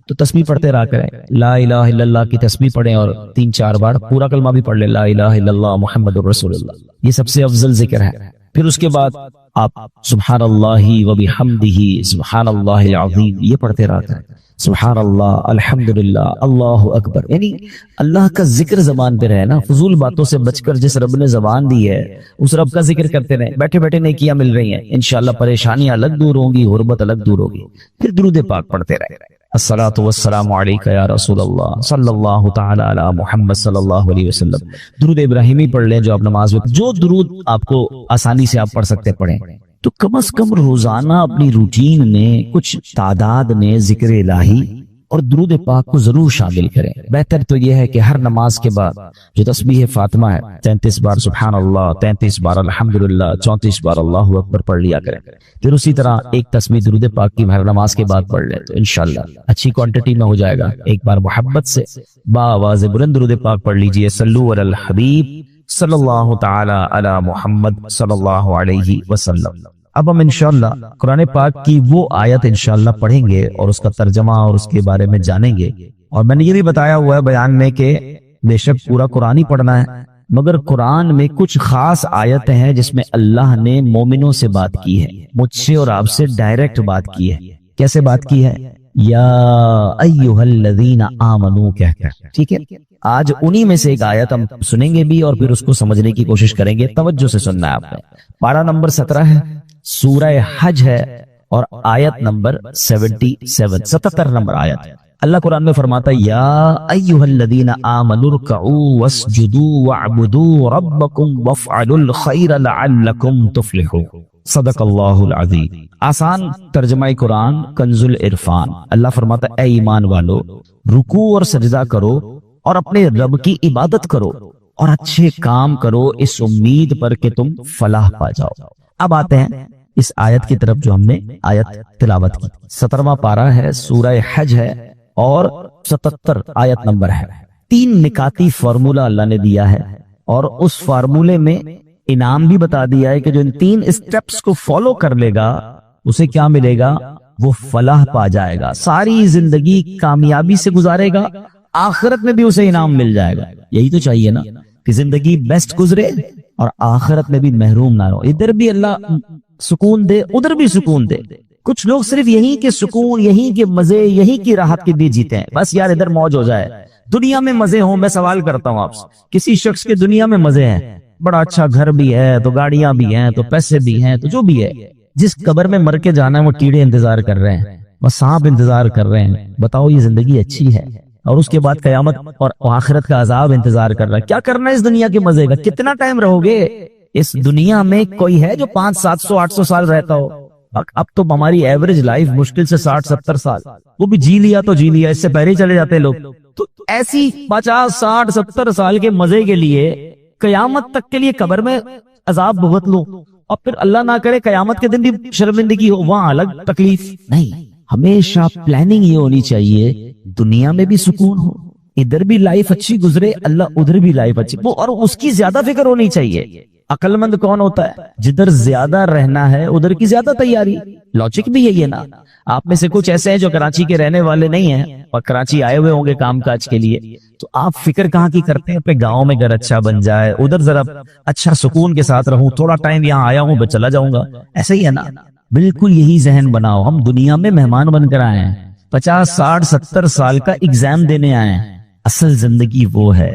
تو تسبیح پڑھتے رہا کریں، لا الہ الا اللہ کی تسبیح پڑھیں اور 3-4 بار پورا کلمہ بھی پڑھ لیں، لا الہ الا اللہ محمد الرسول اللہ، یہ سب سے افضل ذکر ہے۔ پھر اس کے بعد آپ سبحان اللہ و بحمدہ سبحان اللہ العظیم یہ پڑھتے رہا کریں، سبحان اللہ الحمدللہ اللہ اکبر، یعنی اللہ کا ذکر زبان پہ رہے نا، فضول باتوں سے بچ کر جس رب نے زبان دی ہے اس رب کا ذکر کرتے رہیں، بیٹھے بیٹھے نیکیاں مل رہی ہیں، انشاءاللہ پریشانیاں الگ دور ہوں گی، غربت الگ دور ہوگی۔ پھر درود پاک پڑھتے رہیں، الصلاۃ والسلام علیک یا رسول اللہ صلی اللہ تعالی علی محمد صلی اللہ علیہ وسلم، درود ابراہیمی پڑھ لیں جو آپ نماز میں، جو درود آپ کو آسانی سے آپ پڑھ سکتے پڑھیں۔ تو کم از کم روزانہ اپنی روٹین میں کچھ تعداد میں ذکر الہی اور درود پاک کو ضرور شامل کریں۔ بہتر تو یہ ہے کہ ہر نماز کے بعد جو تسبیح فاطمہ ہے 33 بار سبحان اللہ، 33 بار الحمدللہ، 34 بار اللہ اکبر پڑھ لیا کریں۔ پھر اسی طرح ایک تسبیح درود پاک کی ہر نماز کے بعد پڑھ لیں تو انشاءاللہ اچھی کوانٹٹی میں ہو جائے گا۔ ایک بار محبت سے باآواز بلند درود پاک پڑھ لیجئے، صلو علی الحبیب صلی اللہ تعالی علی محمد صلی اللہ علیہ وسلم۔ اب ہم انشاءاللہ قرآن پاک کی وہ آیت انشاءاللہ پڑھیں گے اور اس کا ترجمہ اور اس کے بارے میں جانیں گے۔ اور میں نے یہ بھی بتایا ہوا ہے بیان میں کہ بے شک پورا قرآن ہی پڑھنا ہے، مگر قرآن میں کچھ خاص آیتیں ہیں جس میں اللہ نے مومنوں سے بات کی ہے، مجھ سے اور آپ سے ڈائریکٹ بات کی ہے۔ کیسے بات کی ہے؟ یا ایھا الذین آمنو کہہ کر، ٹھیک ہے؟ آج انہی میں سے ایک آیت ہم سنیں گے بھی اور پھر اس کو سمجھنے کی کوشش کریں گے، توجہ سے سننا ہے آپ نے۔ پارہ نمبر 17 ہے، سورہ حج ہے اور آیت نمبر 77 نمبر آیت ہے۔ اللہ قرآن میں فرماتا ہے یا ایھا الذین آمنوا ارکعوا واسجدوا واعبدوا ربکم وافعلوا الخیر لعلکم تفلحون، صدق اللہ العظیم۔ آسان ترجمہ قرآن کنز العرفان۔ اللہ فرماتا ہے اے ایمان والو، رکوع اور سجدہ کرو اور اپنے رب کی عبادت کرو اور اچھے کام کرو اس امید پر کہ تم فلاح پا جاؤ۔ اب آتے ہیں اس آیت کی طرف جو ہم نے آیت تلاوت کی۔ 17واں پارہ ہے، سورہ حج ہے اور 77 آیت نمبر ہے۔ 3 نکاتی فارمولہ اللہ نے دیا ہے اور اس فارمولے میں انعام بھی بتا دیا ہے کہ جو ان 3 اسٹیپس کو فالو کر لے گا اسے کیا ملے گا؟ وہ فلاح پا جائے گا، ساری زندگی کامیابی سے گزارے گا، آخرت میں بھی اسے انعام مل جائے گا۔ یہی تو چاہیے نا کہ زندگی بیسٹ گزرے اور آخرت میں بھی محروم نہ ہو، ادھر بھی اللہ سکون دے ادھر بھی سکون دے۔ کچھ لوگ صرف یہی کے سکون، یہی کے مزے، یہی کی راحت کے لیے جیتے ہیں، بس یار ادھر موج ہو جائے، دنیا میں مزے ہوں۔ میں سوال کرتا ہوں آپ سے، کسی شخص کے دنیا میں مزے ہیں، بڑا اچھا گھر بھی ہے تو گاڑیاں بھی ہیں تو پیسے بھی ہیں تو جو بھی ہے، جس قبر میں مر کے جانا ہے وہ کیڑے انتظار کر رہے ہیں، وہ سانپ انتظار کر رہے ہیں، بتاؤ یہ زندگی اچھی ہے؟ اور اس کے بعد قیامت اور آخرت کا عذاب انتظار کر رہا ہے۔ کیا کرنا ہے اس دنیا کے مزے کا؟ کتنا ٹائم رہو گے اس دنیا میں؟ کوئی ہے جو 500 700 800 سال رہتا ہو؟ اب تو ہماری ایوریج لائف مشکل سے 60 70 سال، وہ بھی جی لیا تو جی لیا، اس سے پہلے ہی چلے جاتے لوگ۔ تو ایسی 50 60 70 سال کے مزے کے لیے قیامت تک کے لیے قبر میں عذاب بھگت لو اور پھر اللہ نہ کرے قیامت کے دن بھی شرمندگی ہو، وہاں الگ تکلیف نہیں۔ ہمیشہ پلاننگ یہ ہونی چاہیے دنیا میں بھی سکون ہو، ادھر بھی لائف اچھی گزرے، اللہ ادھر بھی لائف اچھی، اور اس کی زیادہ فکر ہونی چاہیے۔ عقل مند کون ہوتا ہے؟ جدھر زیادہ رہنا ہے ادھر کی زیادہ تیاری۔ لاجک بھی یہی ہے نا۔ آپ میں سے کچھ ایسے ہیں جو کراچی کے رہنے والے نہیں ہیں اور کراچی آئے ہوئے ہوں گے کام کاج کے لیے، تو آپ فکر کہاں کی کرتے ہیں؟ اپنے گاؤں میں گھر اچھا بن جائے، ادھر ذرا اچھا سکون کے ساتھ رہوں، تھوڑا ٹائم یہاں آیا ہوں میں چلا جاؤں گا، ایسے ہی ہے نا۔ بالکل یہی ذہن بناؤ۔ ہم دنیا میں مہمان بن کر آئے ہیں، 50 60 70 سال کا ایگزام دینے آئے ہیں، اصل زندگی وہ ہے۔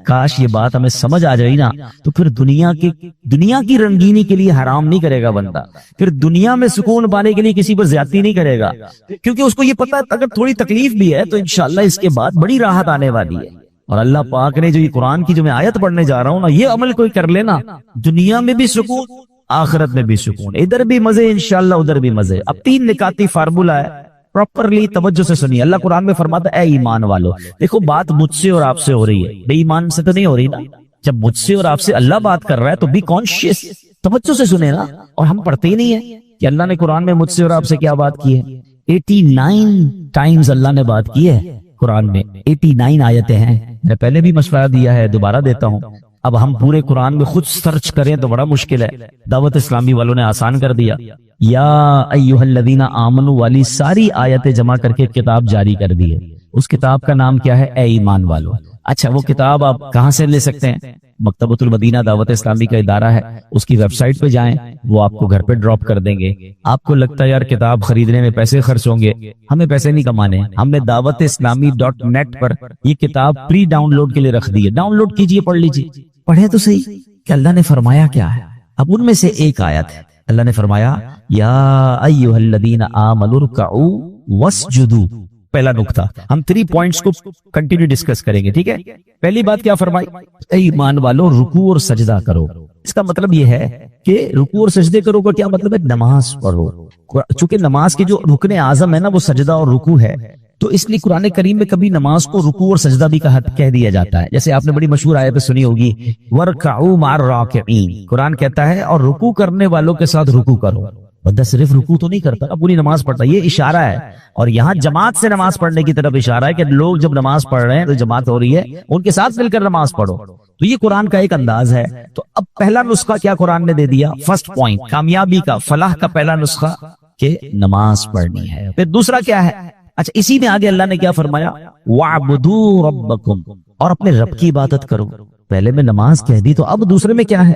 کاش یہ بات ہمیں سمجھ آ جائے نا، تو پھر دنیا کی رنگینی کے لیے حرام نہیں کرے گا بندہ، پھر دنیا میں سکون پانے کے لیے کسی پر زیادتی نہیں کرے گا، کیونکہ اس کو یہ پتا ہے اگر تھوڑی تکلیف بھی ہے تو انشاءاللہ اس کے بعد بڑی راحت آنے والی ہے۔ اور اللہ پاک نے جو یہ قرآن کی جو میں آیت پڑھنے جا رہا ہوں نا، یہ عمل کوئی کر لینا، دنیا میں بھی سکون، آخرت میں بھی سکون، ادھر بھی مزے انشاءاللہ ادھر بھی مزے۔ اب 3 نکاتی فارمولہ ہے، پراپرلی توجہ سے سنیے۔ اللہ قرآن میں فرماتا ہے اے ایمان والو، دیکھو بات مجھ سے اور آپ سے ہو رہی ہے، بے ایمان سے تو نہیں ہو رہی نا۔ جب مجھ سے اور آپ سے اللہ بات کر رہا ہے تو بی کانشیس، توجہ سے سنیں نا۔ اور ہم پڑھتے ہی نہیں ہیں کہ اللہ نے قرآن میں مجھ سے اور آپ سے کیا بات کی ہے۔ 89 ٹائمز اللہ نے بات کی ہے قرآن میں، 89 آیتیں ہیں۔ میں نے پہلے بھی مشورہ دیا ہے، دوبارہ دیتا ہوں اب ہم پورے قرآن میں خود سرچ کریں تو بڑا مشکل ہے، دعوت اسلامی والوں نے آسان کر دیا، یا ایھا الذین آمنوا والی ساری آیتیں جمع کر کے کتاب جاری کر دی ہے۔ اس کتاب کا نام کیا ہے؟ اے ایمان والو۔ اچھا وہ کتاب آپ کہاں سے لے سکتے ہیں؟ مکتبۃ المدینہ دعوت اسلامی کا ادارہ ہے، اس کی ویب سائٹ پہ جائیں، وہ آپ کو گھر پہ ڈراپ کر دیں گے۔ آپ کو لگتا ہے یار کتاب خریدنے میں پیسے خرچ ہوں گے، ہمیں پیسے نہیں کمانے، ہم نے دعوت اسلامی .net پر یہ کتاب پری ڈاؤن لوڈ کے لیے رکھ دی ہے، ڈاؤن لوڈ کیجئے، پڑھ لیجئے، پڑھیں تو صحیح کہ اللہ نے فرمایا کیا ہے۔ اب ان میں سے ایک آیت ہے، اللہ نے فرمایا یا ایھا الذین آمنوا ارکعوا واسجدوا۔ پہلا نقطہ، ہم 3 پوائنٹس کو کنٹینیو ڈسکس کریں گے، ٹھیک ہے؟ پہلی بات کیا فرمائی؟ اے ایمان والو رکوع اور سجدہ کرو۔ اس کا مطلب یہ ہے کہ رکوع اور سجدے کرو کا کیا مطلب ہے؟ نماز پڑھو۔ چونکہ نماز کے جو رکن اعظم ہے نا وہ سجدہ اور رکوع ہے، تو اس لیے قرآن کریم میں کبھی نماز کو رکوع اور سجدہ بھی کہہ دیا جاتا ہے۔ جیسے آپ نے بڑی مشہور آیت سنی ہوگی وَارْكَعُوا مَعَ الرَّاكِعِينَ، قرآن کہتا ہے اور رکوع کرنے والوں کے ساتھ رکوع کرو۔ بندہ صرف رکوع تو نہیں کرتا، پوری نماز پڑھتا، یہ اشارہ ہے۔ اور یہاں جماعت سے نماز پڑھنے کی طرف اشارہ ہے کہ لوگ جب نماز پڑھ رہے ہیں تو جماعت ہو رہی ہے، ان کے ساتھ مل کر نماز پڑھو۔ تو یہ قرآن کا ایک انداز ہے۔ تو اب پہلا نسخہ کیا قرآن نے دے دیا؟ فرسٹ پوائنٹ، کامیابی کا، فلاح کا پہلا نسخہ کہ نماز پڑھنی ہے۔ پھر دوسرا کیا ہے؟ اچھا اسی میں آگے اللہ نے کیا فرمایا؟ وَاعْبُدُوا رَبَّكُمْ، اور اپنے رب کی عبادت کرو۔ پہلے میں نماز کہہ دی، تو اب دوسرے میں کیا ہے؟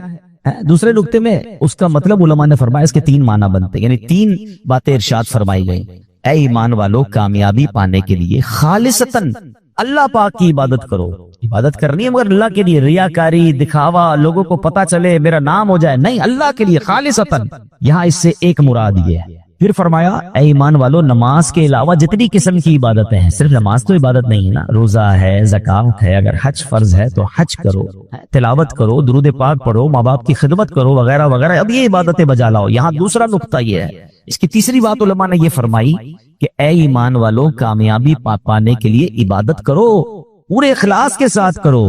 دوسرے نقطے میں اس کا مطلب علماء نے فرمایا اس کے 3 معنی بنتے، یعنی 3 باتیں ارشاد فرمائی گئی۔ اے ایمان والو کامیابی پانے کے لیے خالصتاً اللہ پاک کی عبادت کرو۔ عبادت کرنی ہے مگر اللہ کے لیے، ریاکاری، دکھاوا، لوگوں کو پتا چلے میرا نام ہو جائے، نہیں، اللہ کے لیے خالصتاً۔ یہاں اس سے ایک مراد یہ ہے۔ پھر فرمایا اے ایمان والو نماز کے علاوہ جتنی قسم کی عبادتیں ہیں، صرف نماز تو عبادت نہیں ہے نا، روزہ ہے، زکوٰۃ ہے، اگر حج فرض ہے تو حج کرو، تلاوت کرو، درود پاک پڑھو، ماں باپ کی خدمت کرو، وغیرہ وغیرہ۔ اب یہ عبادتیں بجا لاؤ۔ یہاں دوسرا نقطہ یہ ہے، اس کی تیسری بات علماء نے یہ فرمائی کہ اے ایمان والو کامیابی پانے کے لیے عبادت کرو، پورے اخلاص کے ساتھ کرو،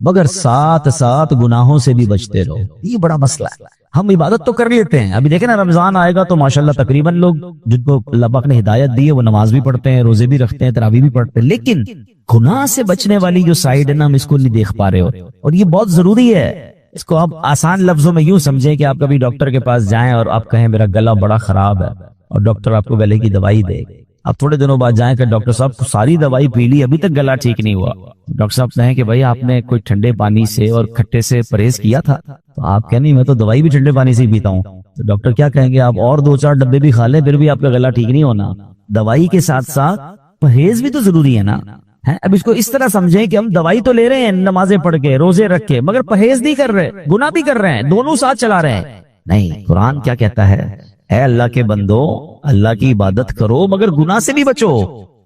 مگر ساتھ ساتھ گناہوں سے بھی بچتے رہو۔ یہ بڑا مسئلہ ہے۔ ہم عبادت تو کر لیتے ہیں، ابھی دیکھیں نا رمضان آئے گا تو ماشاءاللہ تقریباً لوگ جن کو اللہ پاک نے ہدایت دی ہے وہ نماز بھی پڑھتے ہیں، روزے بھی رکھتے ہیں، تراویح بھی پڑھتے ہیں، لیکن گناہ سے بچنے والی جو سائیڈ ہے نا ہم اس کو نہیں دیکھ پا رہے ہو، اور یہ بہت ضروری ہے۔ اس کو آپ آسان لفظوں میں یوں سمجھیں کہ آپ کبھی ڈاکٹر کے پاس جائیں اور آپ کہیں میرا گلا بڑا خراب ہے، اور ڈاکٹر آپ کو گلے کی دوائی دے، اب تھوڑے دنوں بعد جائیں کہ ڈاکٹر صاحب ساری دوائی پی لی ابھی تک گلا ٹھیک نہیں ہوا، ڈاکٹر صاحب کہیں کہ بھائی آپ نے کوئی ٹھنڈے پانی سے اور کھٹے سے پرہیز کیا تھا، تو آپ کہیں نہیں میں تو دوائی بھی ٹھنڈے پانی سے ہی پیتا ہوں، تو ڈاکٹر کیا کہیں گے آپ اور 2-4 ڈبے بھی کھا لیں پھر بھی آپ کا گلا ٹھیک نہیں ہونا۔ دوائی کے ساتھ ساتھ پرہیز بھی تو ضروری ہے نا۔ اب اس کو اس طرح سمجھیں کہ ہم دوائی تو لے رہے ہیں نمازیں پڑھ کے، روزے رکھ کے، مگر پرہیز نہیں کر رہے، گناہ بھی کر رہے ہیں، دونوں ساتھ چلا رہے ہیں۔ نہیں، قرآن کیا کہتا ہے؟ اے اللہ کے بندو اللہ کی عبادت کرو مگر گناہ سے بھی بچو۔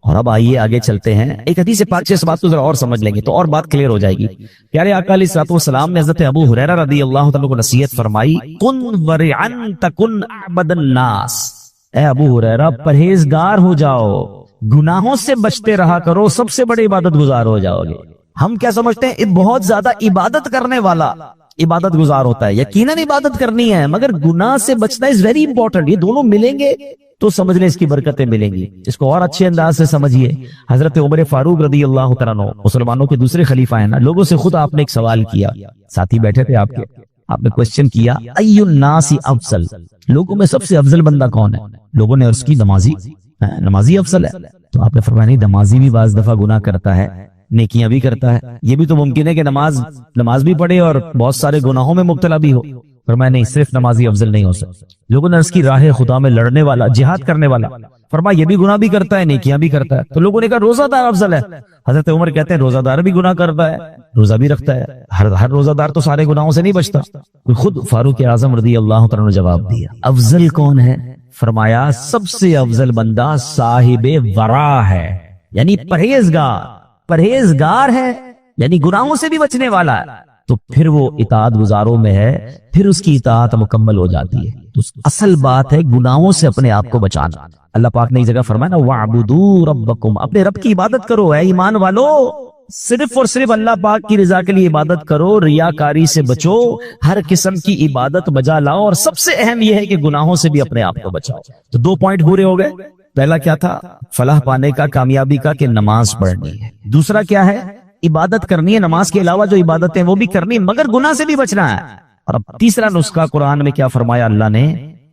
اور اب آئیے آگے چلتے ہیں، ایک حدیث پاک سے اس بات کو ذرا اور سمجھ لیں گے تو اور بات کلیئر ہو جائے گی۔ پیارے آقا علیہ الصلوۃ والسلام نے حضرت ابو ہریرہ رضی اللہ تعالیٰ کو نصیحت فرمائی، کن ورعن تکن اعبد الناس، اے ابو ہریرہ پرہیزگار ہو جاؤ، گناہوں سے بچتے رہا کرو، سب سے بڑے عبادت گزار ہو جاؤ گے۔ ہم کیا سمجھتے ہیں بہت زیادہ عبادت کرنے والا عبادت گزار ہوتا ہے، یقیناً عبادت کرنی ہے مگر گناہ سے بچنا از ویری امپورٹنٹ، یہ دونوں ملیں گے تو سمجھ لیں اس کی برکتیں ملیں گی۔ اس کو اور اچھے انداز سے سمجھیے، حضرت عمر فاروق رضی اللہ تعالیٰ عنہ مسلمانوں کے دوسرے خلیفہ ہیں نا، لوگوں سے خود آپ نے ایک سوال کیا، ساتھی بیٹھے تھے آپ کے، آپ نے کوشچن کیا ای الناس افضل، لوگوں میں سب سے افضل بندہ کون ہے؟ لوگوں نے عرض کی نمازی، نمازی افضل ہے، تو آپ نے فرمایا نہیں، نمازی بھی بعض دفعہ گناہ کرتا ہے، نیکیاں بھی کرتا ہے، یہ بھی تو ممکن ہے کہ نماز بھی پڑھے اور بہت سارے گناہوں میں مبتلا بھی ہو۔ فرمایا نہیں، صرف نمازی افضل نہیں ہو سکتا۔ لوگوں نے عرض کی راہ خدا میں لڑنے والا، جہاد کرنے والا، فرمایا یہ بھی گناہ بھی کرتا ہے، نیکیاں بھی کرتا ہے۔ تو لوگوں نے کہا روزہ دار افضل ہے۔ حضرت عمر کہتے ہیں روزہ دار بھی گناہ کرتا ہے، روزہ بھی رکھتا ہے، ہر روزہ دار تو سارے گناہوں سے نہیں بچتا۔ خود فاروق اعظم رضی اللہ تعالیٰ نے جواب دیا، افضل کون ہے؟ فرمایا سب سے افضل بندہ صاحب ورع ہے، یعنی پرہیزگار ہے، یعنی گناہوں سے بھی بچنے والا ہے، تو پھر وہ اطاعت گزاروں میں ہے، پھر اس کی اطاعت مکمل ہو جاتی ہے۔ تو اصل بات ہے گناہوں سے اپنے آپ کو بچانا۔ اللہ پاک نے ایک جگہ فرمایا نا وَاعْبُدُوا رَبَّكُمْ، اپنے رب کی عبادت کرو، اے ایمان والو صرف اور صرف اللہ پاک کی رضا کے لیے عبادت کرو، ریاکاری سے بچو، ہر قسم کی عبادت بجا لاؤ، اور سب سے اہم یہ ہے کہ گناہوں سے بھی اپنے آپ کو بچاؤ۔ تو 2 پوائنٹ پورے ہو گئے۔ پہلا کیا تھا؟ فلاح پانے کا، کامیابی کا، کہ نماز پڑھنی ہے۔ دوسرا کیا ہے؟ عبادت کرنی ہے، نماز کے علاوہ جو عبادتیں وہ بھی کرنی، مگر گناہ سے بھی بچنا ہے۔ اور اب تیسرا نسخہ قرآن میں کیا فرمایا اللہ نے؟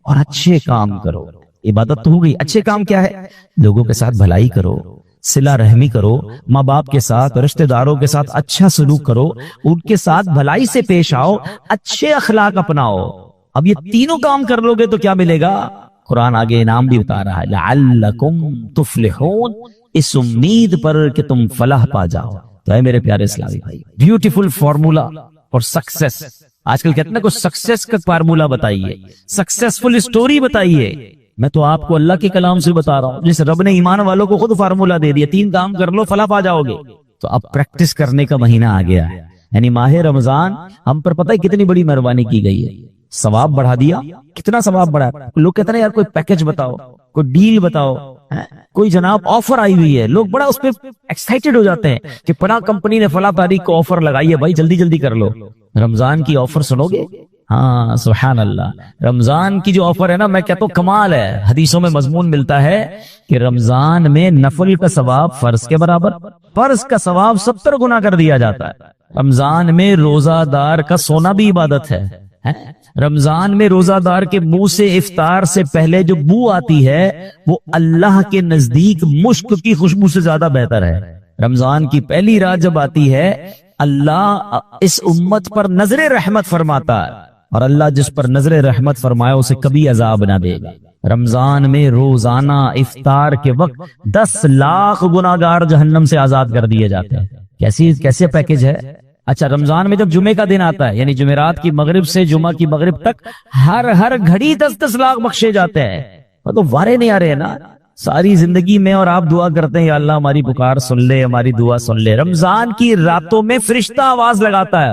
اور اچھے کام کرو۔ عبادت تو ہو گئی، اچھے کام کیا ہے؟ لوگوں کے ساتھ بھلائی کرو، صلہ رحمی کرو، ماں باپ کے ساتھ، رشتہ داروں کے ساتھ اچھا سلوک کرو، ان کے ساتھ بھلائی سے پیش آؤ، اچھے اخلاق اپناؤ۔ اب یہ تینوں کام کر لو گے تو کیا ملے گا؟ قرآن آگے انعام بھی بتا رہا ہے، لعلکم تفلحون، اس امید پر کہ تم فلاح پا جاؤ۔ تو اے میرے پیارے اسلامی بھائی، بیوٹیفل فارمولا اور سکسیس، آج کل کہتے ہیں کچھ سکسیس کا فارمولا بتائیے، سکسیسفل سٹوری بتائیے۔ میں تو آپ کو اللہ کے کلام سے بتا رہا ہوں، جس رب نے ایمان والوں کو خود فارمولا دے دیا، 3 کام کر لو فلاح پا جاؤ گے۔ تو اب پریکٹس کرنے کا مہینہ آ گیا ہے، یعنی ماہ رمضان ہم پر پتہ ہے کتنی بڑی مہربانی کی گئی ہے، ثواب بڑھا دیا۔ کتنا ثواب بڑھا؟ لوگ کہتے ہیں یار کوئی پیکج بتاؤ، کوئی ڈیل بتاؤ، کوئی جناب آفر آئی ہوئی ہے، لوگ بڑا اس پہ ایکسائٹڈ ہو جاتے ہیں کہ فلاں کمپنی نے فلاں تاریخ کو آفر لگائی ہے، بھائی جلدی جلدی کر لو۔ رمضان کی آفر سنو گے؟ ہاں سبحان اللہ، رمضان کی جو آفر ہے نا، میں کہتا ہوں کمال ہے۔ حدیثوں میں مضمون ملتا ہے کہ رمضان میں نفل کا ثواب فرض کے برابر، فرض کا ثواب 70 گنا کر دیا جاتا ہے۔ رمضان میں روزہ دار کا سونا بھی عبادت ہے۔ رمضان میں روزہ دار کے منہ سے افطار سے پہلے جو بو آتی ہے وہ اللہ کے نزدیک مشک کی خوشبو سے زیادہ بہتر ہے۔ رمضان کی پہلی رات جب آتی ہے، اللہ اس امت پر نظر رحمت فرماتا ہے، اور اللہ جس پر نظر رحمت فرمائے اسے کبھی عذاب نہ دے گا۔ رمضان میں روزانہ افطار کے وقت 10 لاکھ گناہگار جہنم سے آزاد کر دیے جاتے ہیں۔ کیسے پیکج ہے؟ اچھا، رمضان میں جب جمعے کا دن آتا ہے، یعنی جمعرات کی مغرب سے جمعہ کی مغرب تک ہر گھڑی 10 لاکھ بخشے جاتے ہیں۔ تو وارے نہیں آ رہے ہیں نا ساری زندگی میں، اور آپ دعا کرتے ہیں یا اللہ ہماری پکار سن لے، ہماری دعا سن لے۔ رمضان کی راتوں میں فرشتہ آواز لگاتا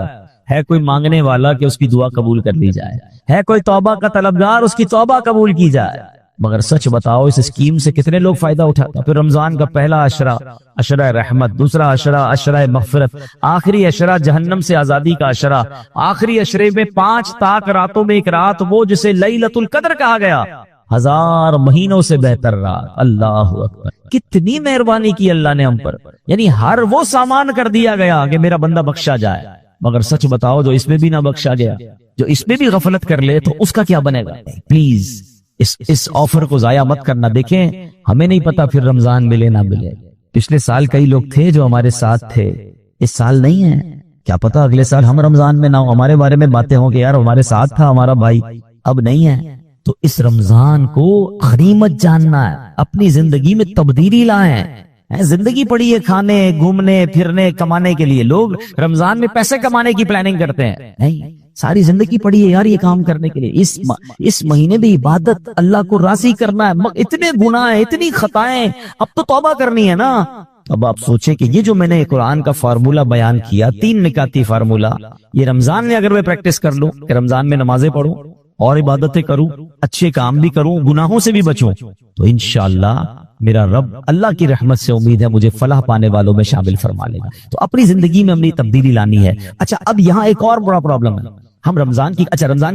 ہے کوئی مانگنے والا کہ اس کی دعا قبول کر لی جائے، ہے کوئی توبہ کا طلبگار اس کی توبہ قبول کی جائے۔ مگر سچ بتاؤ اس اسکیم سے کتنے لوگ فائدہ اٹھاتے؟ پھر رمضان کا پہلا عشرہ، عشرہ رحمت، دوسرا عشرہ، عشرہ مغفرت، آخری عشرہ جہنم سے آزادی کا عشرہ، آخری عشرے میں 5 تاک راتوں میں ایک رات، وہ جسے لیلۃ القدر کہا گیا، 1000 مہینوں سے بہتر رات۔ اللہ اکبر، کتنی مہربانی کی اللہ نے ہم پر، یعنی ہر وہ سامان کر دیا گیا کہ میرا بندہ بخشا جائے۔ مگر سچ بتاؤ جو اس میں بھی نہ بخشا گیا، جو اس میں بھی غفلت کر لے، تو اس کا کیا بنے گا؟ پلیز اس آفر کو ضائع مت کرنا۔ دیکھیں ہمیں نہیں پتا پھر رمضان ملے نہ ملے، پچھلے سال کئی لوگ تھے جو ہمارے ساتھ تھے، اس سال نہیں ہے، کیا پتا اگلے سال ہم رمضان میں نہ ہو، ہمارے بارے میں باتیں ہوں کہ یار ہمارے ساتھ تھا ہمارا بھائی، اب نہیں ہے۔ تو اس رمضان کو غنیمت جاننا ہے، اپنی زندگی میں تبدیلی لائیں۔ زندگی پڑی ہے کھانے، گھومنے پھرنے، کمانے کے لیے، لوگ رمضان میں پیسے کمانے کی پلاننگ کرتے ہیں، نہیں، ساری زندگی پڑی ہے یار یہ کام کرنے کے لیے، اس مہینے میں عبادت، اللہ کو راضی کرنا ہے۔ اتنے گناہ ہیں، اتنی خطائیں، اب تو توبہ کرنی ہے نا۔ اب آپ سوچیں کہ یہ جو میں نے قرآن کا فارمولا بیان کیا، 3 نکاتی فارمولا، یہ رمضان میں اگر میں پریکٹس کر لوں کہ رمضان میں نمازیں پڑھوں اور عبادتیں کروں، اچھے کام بھی کروں، گناہوں سے بھی بچوں، تو انشاءاللہ میرا رب اللہ کی رحمت سے امید ہے مجھے فلاح پانے والوں میں شامل فرما لے گا۔ تو اپنی زندگی میں ہم نے تبدیلی لانی ہے۔ اچھا، اب یہاں ایک اور بڑا پرابلم ہے، ہم رمضان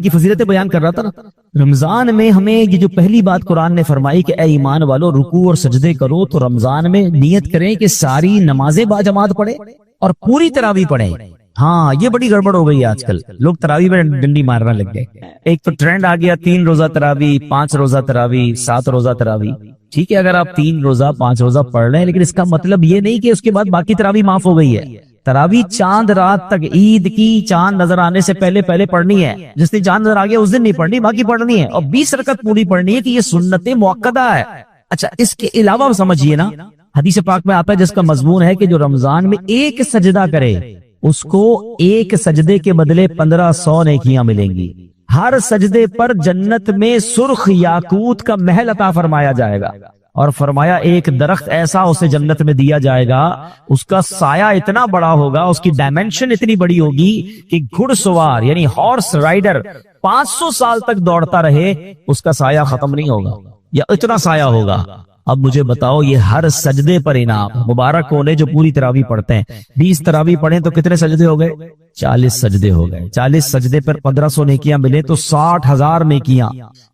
کی فضیلتیں بیان کر رہا تھا نا، رمضان میں ہمیں یہ جو پہلی بات قرآن نے فرمائی کہ اے ایمان والو رکوع اور سجدے کرو، تو رمضان میں نیت کریں کہ ساری نمازیں با جماعت پڑھیں اور پوری تراویح پڑھیں۔ ہاں یہ بڑی گڑبڑ ہو گئی ہے آج کل، لوگ تراویح میں ڈنڈی مارنا لگ گئے۔ ایک تو ٹرینڈ آ گیا 3 روزہ تراویح، 5 روزہ تراویح، 7 روزہ تراویح۔ ٹھیک ہے اگر آپ 3 روزہ 5 روزہ پڑھ رہے ہیں، لیکن اس کا مطلب یہ نہیں کہ اس کے بعد باقی تراویح معاف ہو گئی ہے۔ تراویح چاند رات تک، عید کی چاند نظر آنے سے پہلے پڑھنی ہے، جس دن چاند نظر آ گیا اس دن نہیں پڑھنی، باقی پڑھنی ہے، اور 20 رکعت پوری پڑھنی ہے کہ یہ سنت مؤکدہ ہے۔ اچھا، اس کے علاوہ سمجھیے نا، حدیث پاک میں آتا ہے جس کا مضمون ہے کہ جو رمضان میں ایک سجدہ کرے اس کو ایک سجدے کے بدلے 1500 نیکیاں ملیں گی۔ ہر سجدے پر جنت میں سرخ یاقوت کا محل عطا فرمایا جائے گا، اور فرمایا ایک درخت ایسا اسے جنت میں دیا جائے گا، اس کا سایہ اتنا بڑا ہوگا، اس کی ڈائمنشن اتنی بڑی ہوگی کہ گھڑ سوار یعنی ہارس رائڈر 500 سال تک دوڑتا رہے اس کا سایہ ختم نہیں ہوگا، یا اتنا سایہ ہوگا۔ اب مجھے بتاؤ یہ ہر سجدے پر انعام، مبارک ہونے جو پوری تراویح پڑھتے ہیں، 20 تراویح پڑھیں تو کتنے سجدے ہو گئے؟ 40 سجدے ہو گئے، 40 سجدے پر 1500 نیکیاں ملے تو 60,000 نیکیاں،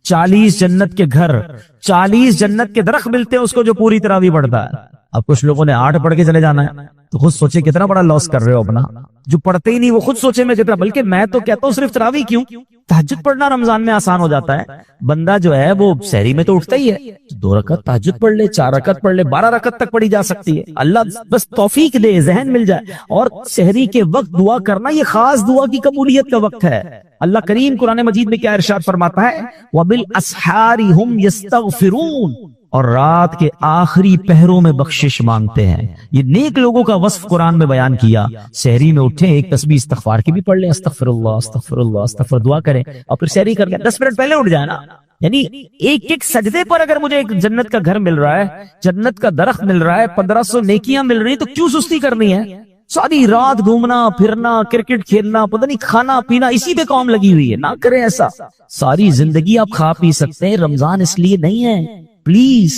40 جنت کے گھر، 40 جنت کے درخت ملتے ہیں اس کو جو پوری تراویح پڑھتا ہے۔ اب کچھ لوگوں نے 8 پڑھ کے چلے جانا ہے، تو خود سوچے کتنا بڑا لاس کر رہے ہو اپنا. جو پڑھتے ہی نہیں وہ خود سوچے میں کتنا. بلکہ میں تو کہتا ہوں صرف تراویح کیوں, تہجد پڑھنا رمضان میں آسان ہو جاتا ہے. بندہ جو ہے وہ سحری میں تو اٹھتا ہی ہے, 2 رکعت تہجد پڑھ لے, 4 رکعت پڑھ لے, 12 رکعت تک پڑھی جا سکتی ہے. اللہ بس توفیق دے, ذہن مل جائے. اور سحری کے وقت دعا کرنا یہ خاص دعا کی قبولیت کا وقت ہے. اللہ کریم قرآن مجید میں کیا ارشاد فرماتا ہے, وَبِالْأَسْحَارِ هُمْ يَسْتَغْفِرُونَ, اور رات کے آخری پہروں میں بخشش مانگتے ہیں. یہ نیک لوگوں کا وصف قرآن میں بیان کیا. سحری میں اٹھیں, ایک تسبیح استغفار کی بھی پڑھ لیں, استغفر اللہ استغفر اللہ استغفر, دعا کریں, اور پھر سحری کر لیں. 10 منٹ پہلے اٹھ جائیں نا. یعنی ایک ایک سجدے پر اگر مجھے ایک جنت کا گھر مل رہا ہے, جنت کا درخت مل رہا ہے, 1500 نیکیاں مل رہی ہیں, تو کیوں سستی کرنی ہے؟ ساری رات گھومنا پھرنا, کرکٹ کھیلنا, پتہ نہیں کھانا پینا, اسی پہ قوم لگی ہوئی ہے. نہ کریں ایسا. ساری زندگی آپ کھا پی سکتے ہیں, رمضان اس لیے نہیں ہے. پلیز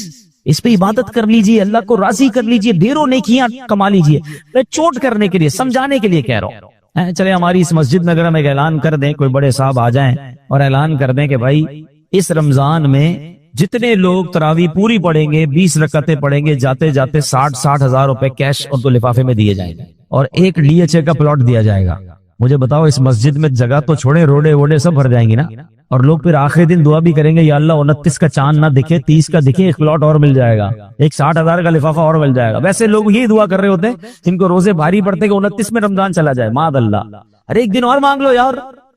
اس پہ عبادت کر لیجئے, اللہ کو راضی کر لیجئے, ڈھیروں نیکیاں کما لیجئے. میں چوٹ کرنے کے لیے, سمجھانے کے لیے کہہ رہا ہوں. چلے ہماری اس مسجد میں اگر ہم ایک اعلان کر دیں, کوئی بڑے صاحب آ جائیں اور اعلان کر دیں کہ بھائی اس رمضان میں جتنے لوگ تراویح پوری پڑھیں گے, 20 رکعتیں پڑھیں گے, جاتے جاتے 60 ہزار روپے کیش ان کو لفافے میں دیے جائیں گے, اور ایک DHA کا پلاٹ دیا جائے گا. مجھے بتاؤ اس مسجد میں جگہ تو چھوڑے, روڈے ووڈے سب بھر جائیں گی نا. اور لوگ پھر آخری دن دعا بھی کریں گے, یا اللہ 29 کا چاند نہ دکھے, 30 کا دکھے, ایک پلاٹ اور مل جائے گا, ایک 60,000 کا لفافہ اور مل جائے گا. ویسے لوگ یہی دعا کر رہے ہوتے ہیں جن کو روزے بھاری پڑتے کہ 29 میں رمضان چلا جائے. معاذ اللہ, ارے ایک دن اور مانگ لو یار.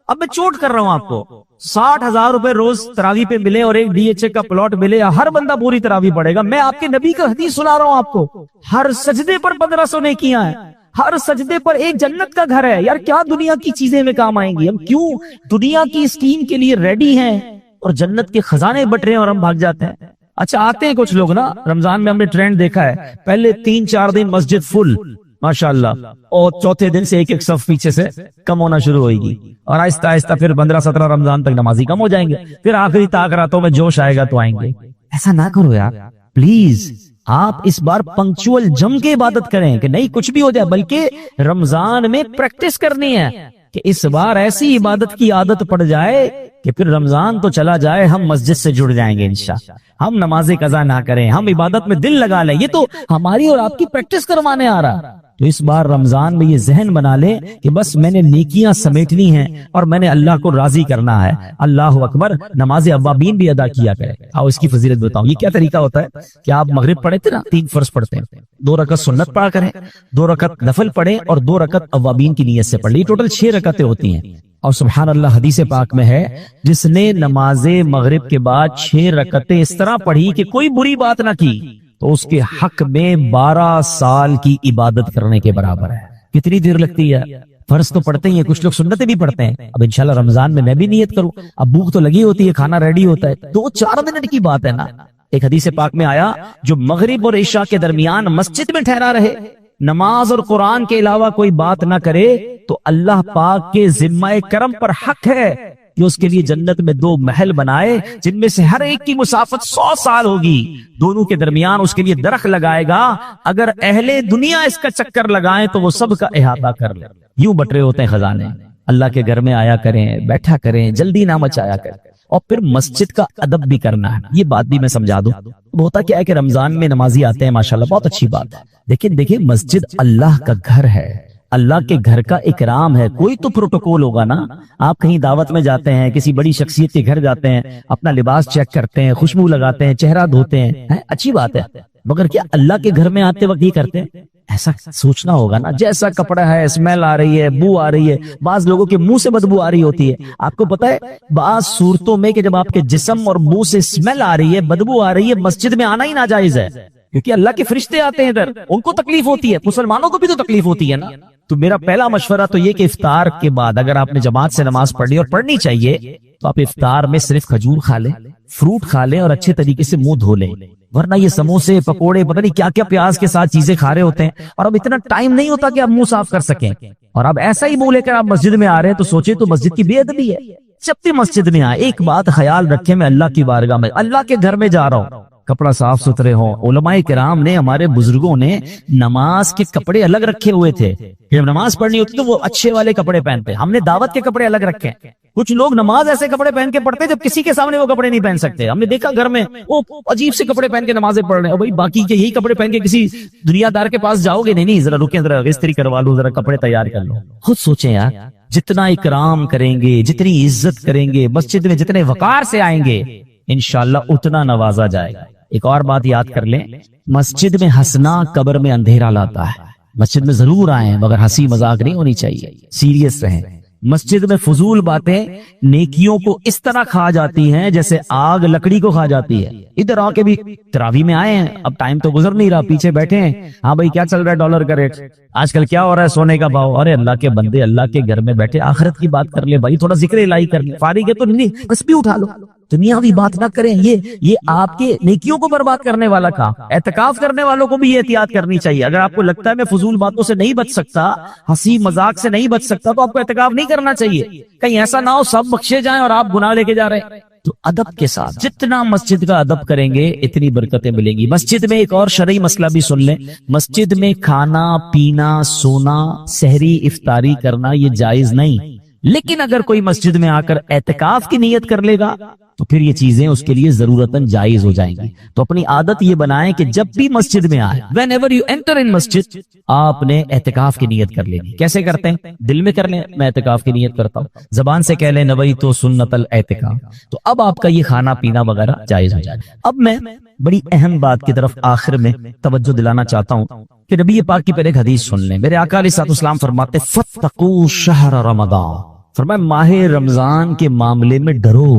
اب میں چوٹ کر رہا ہوں آپ کو, 60,000 روپے روز تراویح پہ ملے اور ایک DHA کا پلاٹ ملے, ہر بندہ پوری تراویح پڑھے گا. میں آپ کے نبی کا حدیث سنا رہا ہوں آپ کو, ہر سجدے پر 1500 نیکیاں ہیں, ہر سجدے پر ایک جنت کا گھر ہے. یار کیا دنیا کی چیزیں میں کام آئیں گی؟ ہم کیوں دنیا کی اسکیم کے لیے ریڈی ہیں اور جنت کے خزانے بٹ رہے ہیں اور ہم بھاگ جاتے ہیں. اچھا آتے ہیں کچھ لوگ نا رمضان میں, ہم نے ٹرینڈ دیکھا ہے, پہلے 3-4 دن مسجد فل ماشاءاللہ, اور چوتھے دن سے ایک صف پیچھے سے کم ہونا شروع ہوئے گی, اور آہستہ آہستہ پھر 15-17 رمضان تک نمازی کم ہو جائیں گے, پھر آخری طاق راتوں میں جوش آئے گا تو آئیں گے. ایسا نہ کرو یار پلیز. آپ اس بار پنکچوئل جم کے عبادت کریں کہ نہیں کچھ بھی ہو جائے, بلکہ رمضان میں پریکٹس کرنی ہے کہ اس بار ایسی عبادت کی عادت پڑ جائے کہ پھر رمضان تو چلا جائے, ہم مسجد سے جڑ جائیں گے انشاءاللہ. ہم نماز قضا نہ کریں, ہم عبادت میں دل لگا لیں. یہ تو ہماری اور آپ کی پریکٹس کروانے آ رہا. تو اس بار رمضان میں یہ ذہن بنا لیں کہ بس میں نے نیکیاں سمیٹنی ہیں اور میں نے اللہ کو راضی کرنا ہے. اللہ اکبر. نماز اوابین بھی ادا کیا کرے. آؤ اس کی فضیلت بتاؤں. یہ کیا طریقہ ہوتا ہے کہ آپ مغرب پڑھے تھے نا, 3 فرض پڑھتے ہیں, 2 رکعت سنت پڑھا کریں, 2 رکعت نفل پڑھیں, اور 2 رکعت اوابین کی نیت سے پڑھ لی. ٹوٹل 6 رکعتیں ہوتی ہیں. اور سبحان اللہ حدیث پاک میں ہے, جس نے نماز مغرب کے بعد 6 رکعتیں اس طرح پڑھی کہ کوئی بری بات نہ کی, تو اس کے حق میں 12 سال کی عبادت کرنے کے برابر ہے. کتنی دیر لگتی ہے؟ فرض تو پڑھتے ہی ہیں, کچھ لوگ سنتیں بھی پڑھتے ہیں. اب انشاءاللہ رمضان میں بھی نیت کروں. اب بھوک تو لگی ہوتی ہے, کھانا ریڈی ہوتا ہے, 2-4 منٹ کی بات ہے نا. ایک حدیث پاک میں آیا, جو مغرب اور عشاء کے درمیان مسجد میں ٹھہرا رہے, نماز اور قرآن کے علاوہ کوئی بات نہ کرے, تو اللہ پاک کے ذمہ کرم پر حق ہے کہ اس کے لیے جنت میں 2 محل بنائے, جن میں سے ہر ایک کی مسافت 100 سال ہوگی. دونوں کے درمیان اس کے لیے درخت لگائے گا. اگر اہل دنیا اس کا چکر لگائیں تو وہ سب کا احاطہ کر لے. یوں بٹ رہے ہوتے ہیں خزانے. اللہ کے گھر میں آیا کریں, بیٹھا کریں, جلدی نہ مچایا کریں, اور پھر مسجد کا ادب بھی کرنا ہے. یہ بات بھی میں سمجھا دوں. ہوتا کیا ہے کہ رمضان میں نمازی آتے ہیں ماشاءاللہ, بہت اچھی بات ہے, لیکن دیکھیں مسجد اللہ کا گھر ہے, اللہ کے گھر کا اکرام ہے. کوئی تو پروٹوکول ہوگا نا. آپ کہیں دعوت میں جاتے ہیں, کسی بڑی شخصیت کے گھر جاتے ہیں, اپنا لباس چیک کرتے ہیں, خوشبو لگاتے ہیں, چہرہ دھوتے ہیں, اچھی بات ہے. مگر کیا اللہ کے گھر میں آتے وقت یہ کرتے ہیں؟ ایسا سوچنا ہوگا نا. جیسا کپڑا ہے, اسمیل آ رہی ہے, بو آ رہی ہے, بعض لوگوں کے منہ سے بدبو آ رہی ہوتی ہے. آپ کو پتا ہے بعض صورتوں میں کہ جب آپ کے جسم اور منہ سے اسمیل آ رہی ہے, بدبو آ رہی ہے, مسجد میں آنا ہی ناجائز ہے, کیونکہ اللہ کے فرشتے آتے ہیں ادھر, ان کو تکلیف ہوتی ہے, مسلمانوں کو بھی تو تکلیف ہوتی ہے نا. تو میرا پہلا مشورہ تو یہ کہ افطار کے بعد اگر آپ نے جماعت سے نماز پڑھ لی, اور پڑھنی چاہیے, تو آپ افطار میں صرف کھجور کھا لیں, فروٹ کھا لیں, اور اچھے طریقے سے منہ دھو لیں. ورنہ یہ سموسے, پکوڑے, پتہ نہیں کیا کیا پیاز کے ساتھ چیزیں کھا رہے ہوتے ہیں, اور اب اتنا ٹائم نہیں ہوتا کہ آپ منہ صاف کر سکیں. اور اب ایسا ہی منہ لے کر آپ مسجد میں آ رہے ہیں, تو سوچے تو مسجد کی بے ادبی ہے. جب بھی مسجد میں آئے, ایک بات خیال رکھیں, میں اللہ کی بارگاہ میں, اللہ کے گھر میں جا رہا ہوں, کپڑا صاف ستھرے ہوں. علماء کرام نے, ہمارے بزرگوں نے نماز کے کپڑے الگ رکھے ہوئے تھے. جب نماز پڑھنی ہوتی تو وہ اچھے والے کپڑے پہنتے. ہم نے دعوت کے کپڑے الگ رکھے. کچھ لوگ نماز ایسے کپڑے پہن کے پڑھتے ہیں جب کسی کے سامنے وہ کپڑے نہیں پہن سکتے. ہم نے دیکھا گھر میں وہ عجیب سے کپڑے پہن کے نمازیں پڑھ رہے ہیں. بھائی باقی کے یہی کپڑے پہن کے کسی دنیا دار کے پاس جاؤ گے؟ نہیں ذرا رکیں, ذرا استری کروا لو, ذرا کپڑے تیار کر لو. خود سوچیں یار, جتنا اکرام کریں گے, جتنی عزت کریں گے, مسجد میں جتنے وقار سے آئیں گے, انشاءاللہ اتنا نوازا جائے گا. ایک اور بات یاد کر لیں, مسجد میں ہنسنا قبر میں اندھیرا لاتا ہے. مسجد میں ضرور آئیں مگر ہنسی مذاق نہیں ہونی چاہیے, سیریس رہیں. مسجد میں فضول باتیں نیکیوں کو اس طرح کھا جاتی ہیں جیسے آگ لکڑی کو کھا جاتی ہے. ادھر آ کے بھی تراویح میں آئے ہیں, اب ٹائم تو گزر نہیں رہا, پیچھے بیٹھے ہیں, ہاں بھائی کیا چل رہا ہے ڈالر کا ریٹ, آج کل کیا ہو رہا ہے سونے کا بھاؤ. ارے اللہ کے بندے, اللہ کے گھر میں بیٹھے آخرت کی بات کر لے بھائی, تھوڑا ذکر الہی کر لے. فارغ ہے تو نہیں بس بھی اٹھا لو, دنیاوی بات نہ کریں. یہ آپ کے نیکیوں کو برباد کرنے والا کام. اعتکاف کرنے والوں کو بھی یہ احتیاط کرنی چاہیے. اگر آپ کو لگتا ہے میں فضول باتوں سے نہیں بچ سکتا, ہنسی مذاق سے نہیں بچ سکتا, تو آپ کو اعتکاف نہیں کرنا چاہیے. کہیں ایسا نہ ہو سب بخشے جائیں اور آپ گناہ لے کے جا رہے ہیں. تو ادب کے ساتھ جتنا مسجد کا ادب کریں گے اتنی برکتیں ملیں گی. مسجد میں ایک اور شرعی مسئلہ بھی سن لیں, مسجد میں کھانا پینا, سونا, سحری, افطاری کرنا یہ جائز نہیں. لیکن اگر کوئی مسجد میں آ کر اعتکاف کی نیت کر لے گا تو پھر یہ چیزیں اس کے لیے ضرورتاً جائز ہو جائیں گی. تو اپنی عادت یہ بنائیں کہ جب بھی مسجد میں آئے, whenever you enter in مسجد, آپ نے اعتکاف کی نیت کر لینی. کیسے کرتے ہیں؟ دل میں کر لیں میں اعتکاف کی نیت کرتا ہوں, زبان سے کہہ لیں نویت سنت الاعتکاف, تو اب آپ کا یہ کھانا پینا وغیرہ جائز ہو جائے. اب میں بڑی اہم بات کی طرف آخر میں توجہ دلانا چاہتا ہوں کہ نبی پاک کی پہلے ایک حدیث سن لیں. میرے آقا علیہ الصلوۃ والسلام فرماتے فاتقوا شہر رمضان, فرمایا ماہ رمضان کے معاملے میں ڈرو.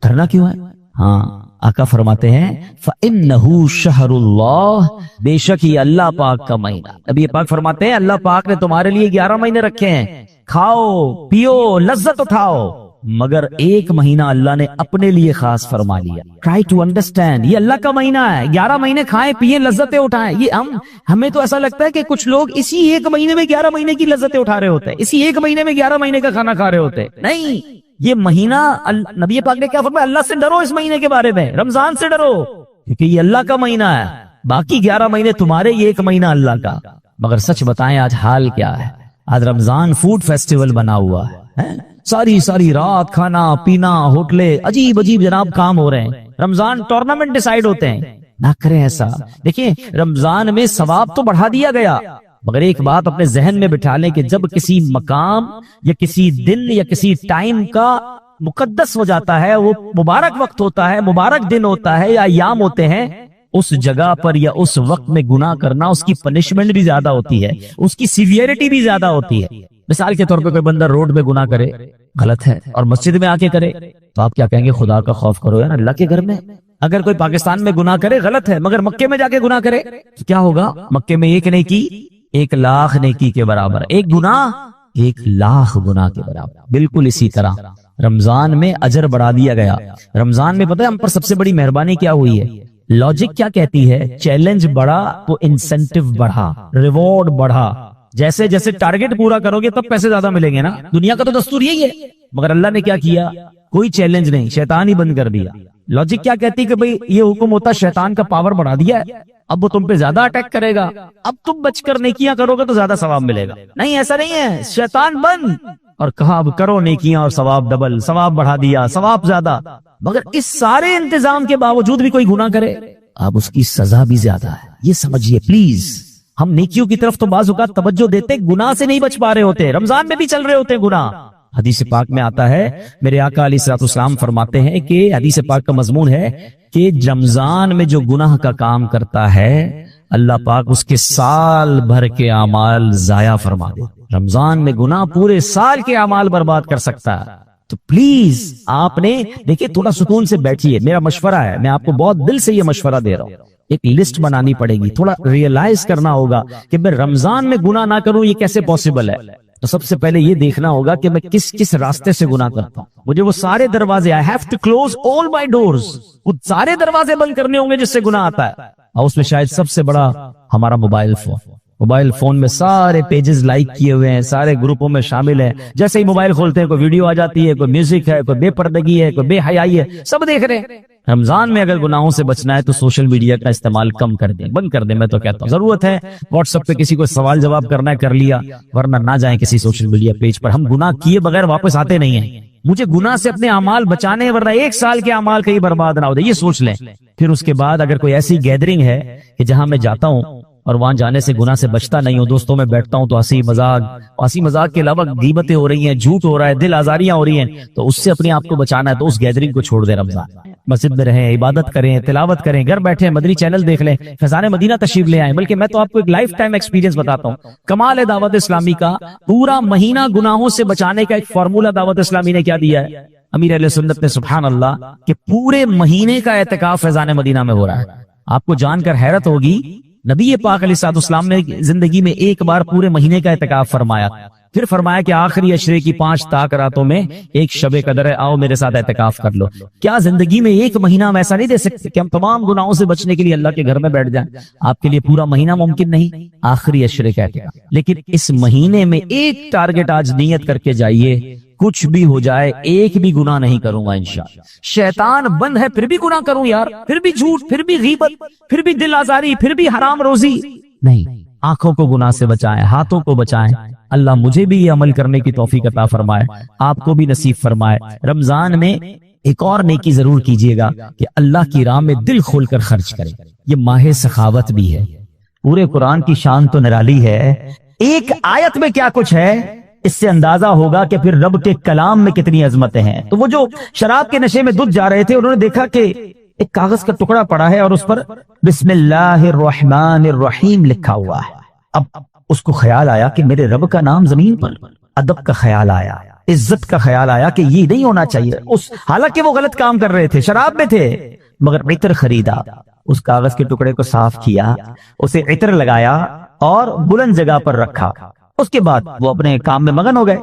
ڈرنا کیوں ہے؟ ہاں آقا فرماتے ہیں فَإِنَّهُ شَهْرُ اللَّهِ, بے شک یہ اللہ پاک کا مہینہ. نبی پاک فرماتے ہیں اللہ پاک نے تمہارے لیے 11 مہینے رکھے ہیں, کھاؤ پیو لذت اٹھاؤ, مگر ایک مہینہ اللہ نے اپنے لیے خاص فرما لیا. ٹرائی ٹو انڈرسٹینڈ, یہ اللہ کا مہینہ ہے, 11 مہینے کھائیں پیئیں لذتیں اٹھائیں. یہ ہمیں تو ایسا لگتا ہے کہ کچھ لوگ اسی ایک مہینے میں 11 مہینے کی لذتیں اٹھا رہے ہوتے ہیں, اسی ایک مہینے میں 11 مہینے کا کھانا کھا رہے ہوتے ہیں. نہیں, یہ مہینہ نبی پاک نے کیا فرمایا, اللہ سے ڈرو اس مہینے کے بارے میں, رمضان سے ڈرو, کیونکہ یہ اللہ کا مہینہ ہے. باقی 11 مہینے تمہارے, یہ ایک مہینہ اللہ کا. مگر سچ بتائیں آج حال کیا ہے؟ آج رمضان فوڈ فیسٹیول بنا ہوا ہے, ساری رات کھانا پینا, ہوٹلیں, عجیب عجیب جناب کام ہو رہے ہیں. رمضان ٹورنامنٹ ڈیسائیڈ ہوتے ہیں. نہ کریں ایسا. دیکھیں رمضان میں ثواب تو بڑھا دیا گیا, مگر ایک بات اپنے ذہن میں بٹھا لیں کہ جب کسی مقام یا کسی دن یا کسی ٹائم کا مقدس ہو جاتا ہے, وہ مبارک وقت ہوتا ہے, مبارک دن ہوتا ہے یا ایام ہوتے ہیں, اس جگہ پر یا اس وقت میں گناہ کرنا, اس کی پنشمنٹ بھی زیادہ ہوتی ہے, اس کی سیویئرٹی بھی زیادہ ہوتی ہے. مثال کے طور پہ کوئی بندہ روڈ میں گناہ کرے, غلط ہے, اور مسجد میں آ کے کرے, تو آپ کیا کہیں گے؟ خدا کا خوف کرو یار, اللہ کے گھر میں. اگر کوئی پاکستان میں گناہ کرے, غلط ہے, مگر مکے میں جا کے گناہ کرے تو کیا ہوگا؟ مکے میں ایک نیکی 1,00,000 نیکی کے برابر, ایک گناہ 1,00,000 گناہ کے برابر. بالکل اسی طرح رمضان میں اجر بڑھا دیا گیا. رمضان میں پتہ ہے ہم پر سب سے بڑی مہربانی کیا ہوئی ہے؟ لاجک کیا کہتی ہے؟ چیلنج بڑھا تو انسینٹیو بڑھا, ریوارڈ بڑھا. جیسے جیسے ٹارگٹ پورا کرو گے تب پیسے زیادہ ملیں گے نا. دنیا کا تو دستور یہی ہے, مگر اللہ نے کیا کیا؟ کوئی چیلنج نہیں, شیطان ہی بند کر دیا. لاجک کیا کہتی کہ بھئی یہ حکم ہوتا شیطان کا پاور بڑھا دیا ہے, اب وہ تم پہ زیادہ اٹیک کرے گا, اب تم بچ کر نیکیاں کرو گے تو زیادہ ثواب ملے گا. نہیں, ایسا نہیں ہے, شیطان بند, اور کہا اب کرو نیکیاں اور ثواب ڈبل, ثواب بڑھا دیا, ثواب زیادہ. مگر اس سارے انتظام کے باوجود بھی کوئی گناہ کرے, اب اس کی سزا بھی زیادہ ہے. یہ سمجھیے پلیز. ہم نیکیوں کی طرف تو بعض اوقات توجہ دیتے, گناہ سے نہیں بچ پا رہے ہوتے. رمضان میں بھی چل رہے ہوتے گناہ. حدیث پاک میں آتا ہے, میرے آقا علیہ الصلوۃ والسلام فرماتے ہیں کہ حدیث پاک کا مضمون ہے کہ رمضان میں جو گناہ کا کام کرتا ہے, اللہ پاک اس کے سال بھر کے اعمال ضائع فرما دے. رمضان میں گناہ پورے سال کے اعمال برباد کر سکتا ہے. تو پلیز آپ نے دیکھیں تھوڑا سکون سے بیٹھیے, میرا مشورہ ہے, میں آپ کو بہت دل سے یہ مشورہ دے رہا ہوں. ایک لسٹ بنانی پڑے گی, تھوڑا ریئلائز کرنا ہوگا کہ میں رمضان میں گناہ نہ کروں, یہ کیسے پاسبل ہے. تو سب سے پہلے یہ دیکھنا ہوگا کہ میں کس کس راستے سے گناہ کرتا ہوں. مجھے وہ سارے دروازے, I have to close all my doors, وہ سارے دروازے بند کرنے ہوں گے جس سے گناہ آتا ہے. اور اس میں شاید سب سے بڑا ہمارا موبائل فون. موبائل فون میں سارے پیجز لائک کیے ہوئے ہیں, سارے گروپوں میں شامل ہیں. جیسے ہی موبائل کھولتے ہیں کوئی ویڈیو آ جاتی ہے, کوئی میوزک ہے, کوئی بے پردگی ہے, کوئی بے حیائی ہے, سب دیکھ رہے ہیں. رمضان میں اگر گناہوں سے بچنا ہے تو سوشل میڈیا کا استعمال کم کر دیں, بند کر دیں. میں تو کہتا ہوں ضرورت ہے واٹس ایپ پہ کسی کو سوال جواب کرنا ہے کر لیا, ورنہ نہ جائیں کسی سوشل میڈیا پیج پر. ہم گناہ کیے بغیر واپس آتے نہیں ہیں. مجھے گناہ سے اپنے اعمال بچانے ورنہ 1 سال کے اعمال کہیں برباد نہ ہو جائے، یہ سوچ لیں۔ پھر اس کے بعد اگر کوئی ایسی گیدرنگ ہے کہ جہاں میں جاتا ہوں اور وہاں جانے سے گناہ سے بچتا نہیں ہوں، دوستوں میں بیٹھتا ہوں تو ہنسی مذاق کے علاوہ غیبتیں ہو رہی ہیں، جھوٹ ہو رہا ہے، دل آزاریاں ہو رہی ہیں، تو اس سے اپنے آپ کو بچانا ہے تو اس گیدرنگ کو چھوڑ دیں۔ رمضان مسجد میں رہیں، عبادت کریں، تلاوت کریں، گھر بیٹھے مدنی چینل دیکھ لیں، فیضان مدینہ تشریف لے آئیں۔ بلکہ میں تو آپ کو ایک لائف ٹائم ایکسپیرینس بتاتا ہوں، کمال ہے دعوت اسلامی کا، پورا مہینہ گناہوں سے بچانے کا ایک فارمولہ دعوت اسلامی نے کیا دیا ہے؟ امیر اہل سنت نے سبحان اللہ کہ پورے مہینے کا اعتکاف فیضان مدینہ میں ہو رہا ہے۔ آپ کو جان کر حیرت ہوگی، نبی پاک علیہ الصلوۃ والسلام نے زندگی میں ایک بار پورے مہینے کا اعتکاف فرمایا، پھر فرمایا کہ آخری عشرے کی 5 طاق راتوں میں ایک شب قدر ہے، آؤ میرے ساتھ اعتکاف کر لو۔ کیا زندگی میں ایک مہینہ ہم ایسا نہیں دے سکتے کہ ہم تمام گناہوں سے بچنے کے لیے اللہ کے گھر میں بیٹھ جائیں؟ آپ کے لیے پورا مہینہ ممکن نہیں، آخری عشرے کا اعتکاف، لیکن اس مہینے میں ایک ٹارگٹ آج نیت کر کے جائیے، کچھ بھی ہو جائے ایک بھی گناہ نہیں کروں گا انشاءاللہ۔ شیطان بند ہے پھر بھی گناہ کروں یار، پھر بھی جھوٹ، پھر بھی غیبت، پھر بھی دل آزاری، پھر بھی حرام روزی نہیں۔ آنکھوں کو گناہ سے بچائیں، ہاتھوں کو بچائیں۔ اللہ مجھے بھی یہ عمل کرنے کی توفیق عطا فرمائے، آپ کو بھی نصیب فرمائے۔ رمضان میں ایک اور نیکی ضرور کیجئے گا کہ اللہ کی راہ میں دل کھول کر خرچ کریں۔ یہ ماہ سخاوت بھی ہے، پورے قرآن کی شان تو نرالی ہے، ایک آیت میں کیا کچھ ہے اس سے اندازہ ہوگا کہ پھر رب کے کلام میں کتنی عظمتیں ہیں۔ تو وہ جو شراب کے نشے میں دھت جا رہے تھے، انہوں نے دیکھا کہ ایک کاغذ کا ٹکڑا پڑا ہے اور اس پر بسم اللہ الرحمن الرحیم لکھا ہوا ہے۔ اب اس کو خیال آیا کہ میرے رب کا نام زمین پر، ادب کا خیال آیا، عزت کا خیال آیا کہ یہ نہیں ہونا چاہیے۔ حالانکہ وہ غلط کام کر رہے تھے، شراب میں تھے، مگر عطر خریدا، اس کاغذ کے ٹکڑے کو صاف کیا، اسے عطر لگایا اور بلند جگہ پر رکھا۔ اس کے بعد وہ اپنے کام میں مگن ہو گئے۔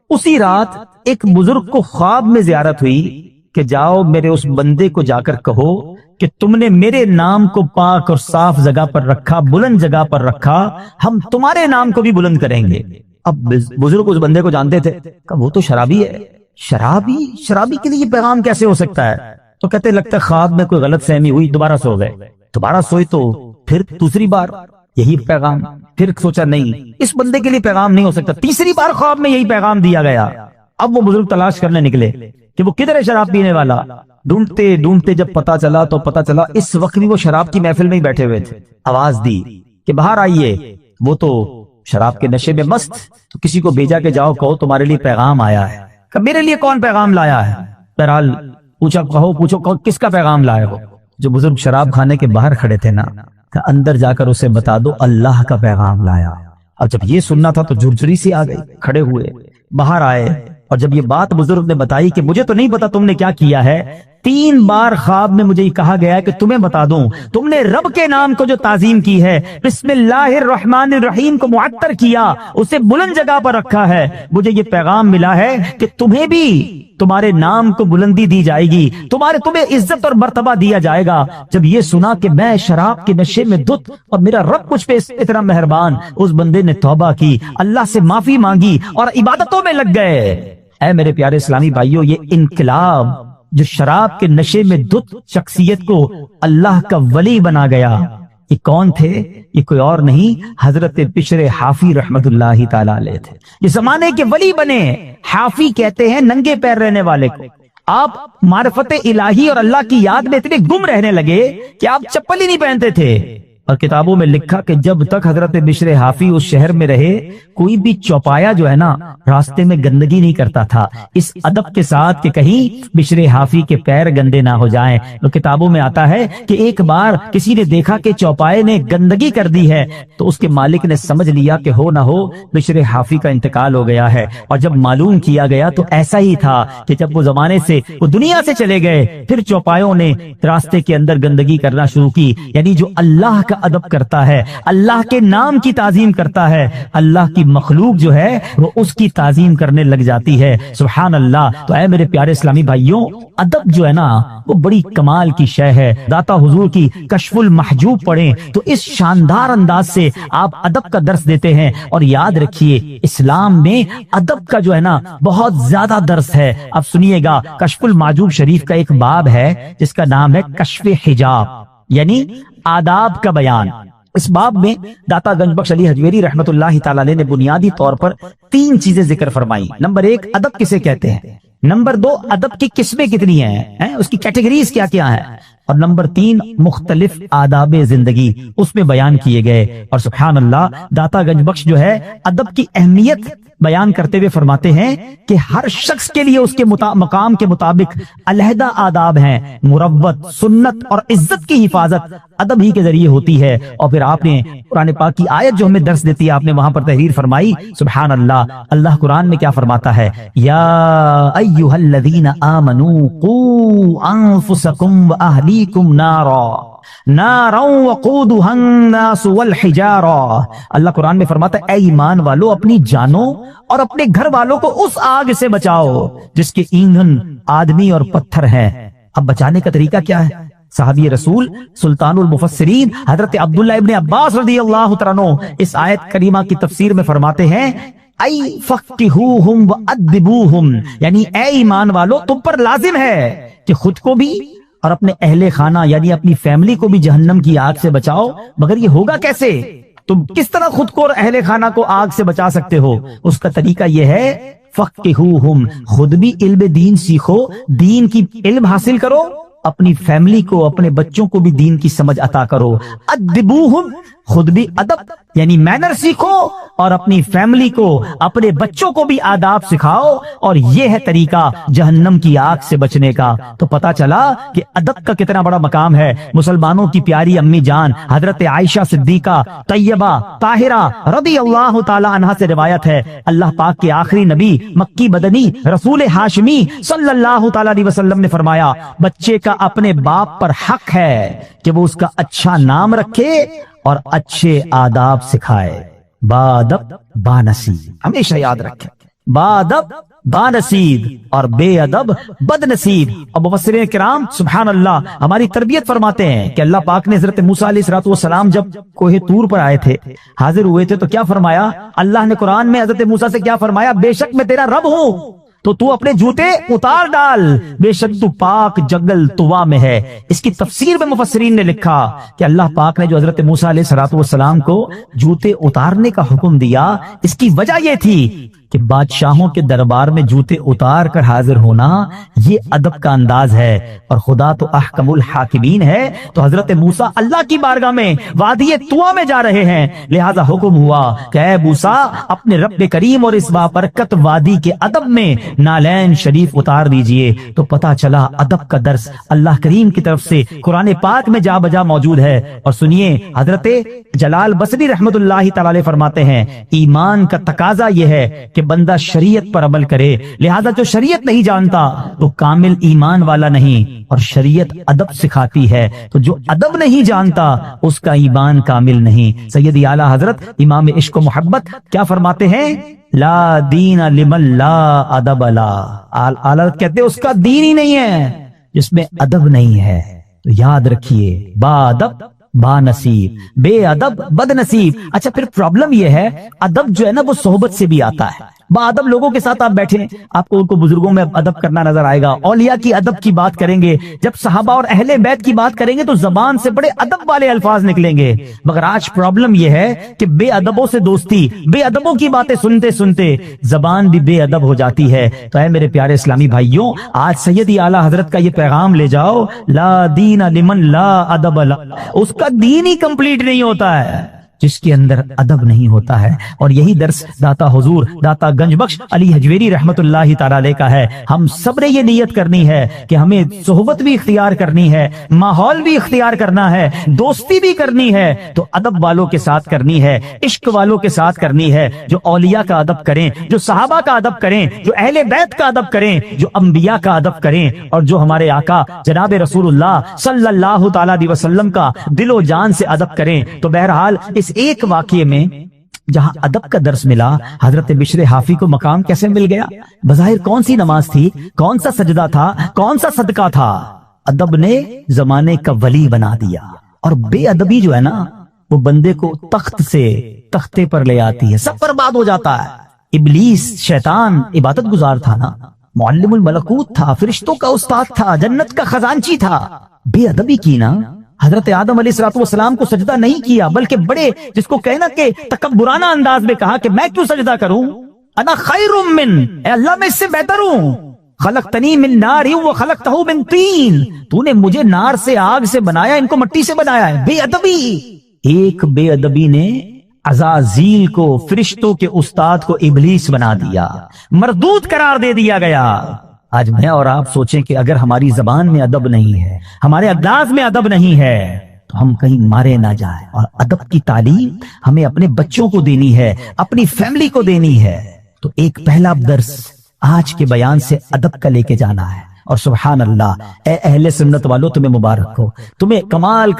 اسی رات ایک بزرگ کو خواب میں زیارت ہوئی کہ جاؤ میرے اس بندے کو جا کر کہو کہ تم نے میرے نام کو پاک اور صاف جگہ پر رکھا، بلند جگہ پر رکھا، ہم تمہارے نام کو بھی بلند کریں گے۔ اب بزرگ اس بندے کو جانتے تھے کہ وہ تو شرابی ہے، شرابی کے لیے یہ پیغام کیسے ہو سکتا ہے؟ تو کہتے لگتا ہے خواب میں کوئی غلط فہمی ہوئی، دوبارہ سو گئے، دوبارہ سوئی تو پھر دوسری بار یہی پیغام، پھر سوچا نہیں اس بندے کے لیے پیغام نہیں ہو سکتا، تیسری بار خواب میں یہی پیغام دیا گیا۔ اب وہ بزرگ تلاش کرنے نکلے کہ وہ کدھر ہے شراب پینے والا۔ ڈھونڈتے ڈھونڈتے جب پتا چلا تو پتا چلا اس وقت بھی وہ شراب کی محفل میں ہی بیٹھے ہوئے تھے۔ آواز دی کہ باہر آئیے، وہ تو شراب کے نشے میں مست، تو کسی کو بھیجا کہ جاؤ کہو تمہارے لیے پیغام آیا ہے۔ کہ میرے لیے کون پیغام لایا ہے؟ بہرحال پوچھو کس کا پیغام لائے ہو؟ جو بزرگ شراب کھانے کے باہر کھڑے تھے نا، کہ اندر جا کر اسے بتا دو اللہ کا پیغام لایا۔ اب جب یہ سننا تھا تو جھرجھری سی آ گئی، کھڑے ہوئے باہر آئے، اور جب یہ بات بزرگ نے بتائی کہ مجھے تو نہیں پتا تم نے کیا کیا ہے، 3 بار خواب میں مجھے یہ کہا گیا ہے کہ تمہیں بتا دوں، تم نے رب کے نام کو جو تعظیم کی ہے، بسم اللہ الرحمن الرحیم کو معطر کیا، اسے بلند جگہ پر رکھا ہے، مجھے یہ پیغام ملا ہے کہ تمہیں بھی تمہارے نام کو بلندی دی جائے گی، تمہیں عزت اور مرتبہ دیا جائے گا۔ جب یہ سنا کہ میں شراب کے نشے میں دھت اور میرا رب مجھ پہ اتنا مہربان، اس بندے نے توبہ کی، اللہ سے معافی مانگی اور عبادتوں میں لگ گئے۔ اے میرے پیارے اسلامی بھائیوں، یہ انقلاب جو شراب کے نشے میں دھت شخصیت کو اللہ کا ولی بنا گیا، یہ کون تھے؟ یہ کوئی اور نہیں، حضرت بشر حافی رحمت اللہ تعالی علیہ تھے۔ یہ زمانے کے ولی بنے، حافی کہتے ہیں ننگے پیر رہنے والے کو۔ آپ معرفت الہی اور اللہ کی یاد میں اتنے گم رہنے لگے کہ آپ چپل ہی نہیں پہنتے تھے۔ اور کتابوں میں لکھا کہ جب تک حضرت بشر حافی اس شہر میں رہے، کوئی بھی چوپایا جو ہے نا راستے میں گندگی نہیں کرتا تھا، اس ادب کے ساتھ کہ کہیں بشر حافی کے پیر گندے نہ ہو جائیں۔ تو کتابوں میں آتا ہے کہ ایک بار کسی نے دیکھا کہ چوپائے نے گندگی کر دی ہے، تو اس کے مالک نے سمجھ لیا کہ ہو نہ ہو بشر حافی کا انتقال ہو گیا ہے۔ اور جب معلوم کیا گیا تو ایسا ہی تھا کہ جب وہ زمانے سے وہ دنیا سے چلے گئے، پھر چوپایوں نے راستے کے اندر گندگی کرنا شروع کی۔ یعنی جو اللہ کا ادب کرتا ہے، اللہ کے نام کی تعظیم کرتا ہے، اللہ کی مخلوق جو ہے وہ اس کی تعظیم کرنے لگ جاتی ہے۔ سبحان اللہ۔ تو اے میرے پیارے اسلامی بھائیوں، ادب جو ہے نا وہ بڑی کمال کی شے ہے۔ داتا حضور کی کشف المحجوب پڑھیں تو اس شاندار انداز سے آپ ادب کا درس دیتے ہیں۔ اور یاد رکھیے اسلام میں ادب کا جو ہے نا بہت زیادہ درس ہے۔ اب سنیے گا، کشف المحجوب شریف کا ایک باب ہے جس کا نام ہے کشف حجاب، یعنی آداب کا بیان۔ اس باب میں داتا گنج بخش علی حجویری رحمت اللہ تعالی علیہ نے بنیادی طور پر 3 چیزیں ذکر فرمائی۔ نمبر 1، ادب کسے کہتے ہیں؟ نمبر 2 ادب کی قسمیں کتنی ہیں، اس کی کیٹیگریز کیا کیا ہیں، اور نمبر 3 مختلف آداب زندگی اس میں بیان کیے گئے۔ اور سبحان اللہ داتا گنج بخش جو ہے ادب کی اہمیت بیان کرتے ہوئے فرماتے ہیں کہ ہر شخص کے لیے اس کے مقام کے مطابق علیحدہ آداب ہیں، مروت، سنت اور عزت کی حفاظت ادب ہی کے ذریعے ہوتی ہے۔ اور پھر آپ نے قرآن پاک کی آیت جو ہمیں درس دیتی ہے، آپ نے وہاں پر تحریر فرمائی، سبحان اللہ، اللہ قرآن میں کیا فرماتا ہے، یا ایھا الذین آمنوا قوا انفسکم واہلیکم نارا وقودها الناس والحجارہ۔ اللہ قرآن میں فرماتا ہے اے ایمان والو اپنی جانوں اور اپنے گھر والوں کو اس آگ سے بچاؤ جس کے ایندھن آدمی اور پتھر ہیں۔ اب بچانے کا طریقہ کیا ہے؟ صحابی رسول سلطان المفسرین حضرت عبداللہ ابن عباس رضی اللہ تعالیٰ عنہ اس آیت کریمہ کی تفسیر میں فرماتے ہیں ای فقہوہم وادبوہم، یعنی اے ایمان والو تم پر لازم ہے کہ خود کو بھی اور اپنے اہل خانہ یعنی اپنی فیملی کو بھی جہنم کی آگ سے بچاؤ۔ مگر یہ ہوگا کیسے؟ تم کس طرح خود کو اور اہل خانہ کو آگ سے بچا سکتے ہو؟ اس کا طریقہ یہ ہے فقہوہم، خود بھی علم دین سیکھو، دین کی علم حاصل کرو، اپنی فیملی کو اپنے بچوں کو بھی دین کی سمجھ عطا کرو، ادبوہم، خود بھی ادب یعنی مینر سیکھو اور اپنی فیملی کو اپنے بچوں کو بھی آداب سکھاؤ، اور یہ ہے طریقہ جہنم کی آگ سے بچنے کا۔ تو پتا چلا کہ ادب کا کتنا بڑا مقام ہے۔ مسلمانوں کی پیاری امی جان حضرت عائشہ صدیقہ طیبہ طاہرہ رضی اللہ تعالی عنہا سے روایت ہے، اللہ پاک کے آخری نبی مکی مدنی رسول ہاشمی صلی اللہ تعالی علیہ وسلم نے فرمایا بچے کا اپنے باپ پر حق ہے کہ وہ اس کا اچھا نام رکھے اور اچھے آداب سکھائے۔ بادب بانصیب، ہمیشہ یاد رکھیں، بادب بانصیب اور بے ادب بد نصیب۔ اور مفسرین کرام سبحان اللہ ہماری تربیت فرماتے ہیں کہ اللہ پاک نے حضرت موسیٰ علیہ السلام جب کوہ طور پر آئے تھے، حاضر ہوئے تھے، تو کیا فرمایا؟ اللہ نے قرآن میں حضرت موسیٰ سے کیا فرمایا؟ بے شک میں تیرا رب ہوں تو اپنے جوتے اتار ڈال، بے شک تو پاک جنگل طوا میں ہے۔ اس کی تفسیر میں مفسرین نے لکھا کہ اللہ پاک نے جو حضرت موسیٰ علیہ السلام کو جوتے اتارنے کا حکم دیا، اس کی وجہ یہ تھی کہ بادشاہوں کے دربار میں جوتے اتار کر حاضر ہونا یہ ادب کا انداز ہے، اور خدا تو احکم الحاکمین ہے۔ تو حضرت موسیٰ اللہ کی بارگاہ میں وادی طوا میں جا رہے ہیں، لہذا حکم ہوا کہ اے موسیٰ اپنے رب کریم اور اس بابرکت وادی کے ادب میں نالین شریف اتار دیجئے۔ تو پتا چلا ادب کا درس اللہ کریم کی طرف سے قرآن پاک میں جا بجا موجود ہے۔ اور سنیے حضرت جلال بصری رحمت اللہ تعالی علیہ فرماتے ہیں ایمان کا تقاضا یہ ہے کہ بندہ شریعت پر عمل کرے، لہذا جو شریعت نہیں جانتا وہ کامل ایمان والا نہیں، اور شریعت ادب سکھاتی ہے، تو جو ادب نہیں جانتا اس کا ایمان کامل نہیں۔ سیدی اعلیٰ حضرت امام عشق و محبت کیا فرماتے ہیں؟ لا دین لمن لا ادب لا، اعلیٰ کہتے اس کا دین ہی نہیں ہے جس میں ادب نہیں ہے۔ تو یاد رکھیے بادب بانصیب، بے ادب بد نصیب۔ اچھا پھر پرابلم یہ ہے ادب جو ہے نا وہ صحبت سے بھی آتا ہے۔ بادب لوگوں کے ساتھ آپ بیٹھیں، آپ کو ان کو بزرگوں میں ادب کرنا نظر آئے گا، اولیاء کی ادب کی بات کریں گے، جب صحابہ اور اہل بیت کی بات کریں گے تو زبان سے بڑے ادب والے الفاظ نکلیں گے۔ مگر آج پرابلم یہ ہے کہ بے ادبوں سے دوستی، بے ادبوں کی باتیں سنتے سنتے زبان بھی بے ادب ہو جاتی ہے۔ تو اے میرے پیارے اسلامی بھائیوں، آج سیدی اعلیٰ حضرت کا یہ پیغام لے جاؤ، لا دین لمن لا ادب لا، اس کا دین ہی کمپلیٹ نہیں ہوتا ہے جس کے اندر ادب نہیں ہوتا ہے۔ اور یہی درس داتا حضور داتا گنج بخش علی حجویری رحمت اللہ تعالی علیہ کا ہے۔ ہم سب نے یہ نیت کرنی ہے کہ ہمیں صحبت بھی اختیار کرنی ہے، ماحول بھی اختیار کرنا ہے، دوستی بھی کرنی ہے، تو ادب والوں کے ساتھ کرنی ہے، عشق والوں کے ساتھ کرنی ہے، جو اولیاء کا ادب کریں، جو صحابہ کا ادب کریں، جو اہل بیت کا ادب کریں، جو انبیاء کا ادب کریں، اور جو ہمارے آقا جناب رسول اللہ صلی اللہ تعالی علیہ وسلم کا دل و جان سے ادب کریں۔ تو بہرحال اس ایک واقعے میں جہاں ادب کا درس ملا، حضرت بشر حافی کو مقام کیسے مل گیا؟ بظاہر کون سی نماز تھی، کون سا سجدہ تھا، کون سا صدقہ تھا؟ ادب نے زمانے کا ولی بنا دیا۔ اور بے ادبی جو ہے نا وہ بندے کو تخت سے تختے پر لے آتی ہے، سب برباد ہو جاتا ہے۔ ابلیس شیطان عبادت گزار تھا نا، معلم الملکوت تھا، فرشتوں کا استاد تھا، جنت کا خزانچی تھا، بے ادبی کی نا، حضرت آدم علیہ السلام کو سجدہ نہیں کیا، بلکہ بڑے جس کو کہنا کہ تکبرانہ انداز میں کہا کہ میں کیوں سجدہ کروں، انا خیر من، اے اللہ میں اس سے بہتر ہوں، خلقتنی من نار وخلقتہ من طین، تو نے مجھے نار سے آگ سے بنایا، ان کو مٹی سے بنایا ہے۔ بے ادبی، ایک بے ادبی نے عزازیل کو، فرشتوں کے استاد کو ابلیس بنا دیا، مردود قرار دے دیا گیا۔ آج میں اور آپ سوچیں کہ اگر ہماری زبان میں ادب نہیں ہے، ہمارے انداز میں ادب نہیں ہے، تو ہم کہیں مارے نہ جائیں۔ اور ادب کی تعلیم ہمیں اپنے بچوں کو دینی ہے، اپنی فیملی کو دینی ہے۔ تو ایک پہلا درس آج کے بیان سے ادب کا لے کے جانا ہے۔ اور سبحان اللہ، اے اہل سنت والو، تمہیں مبارک ہو، تمہیں کمال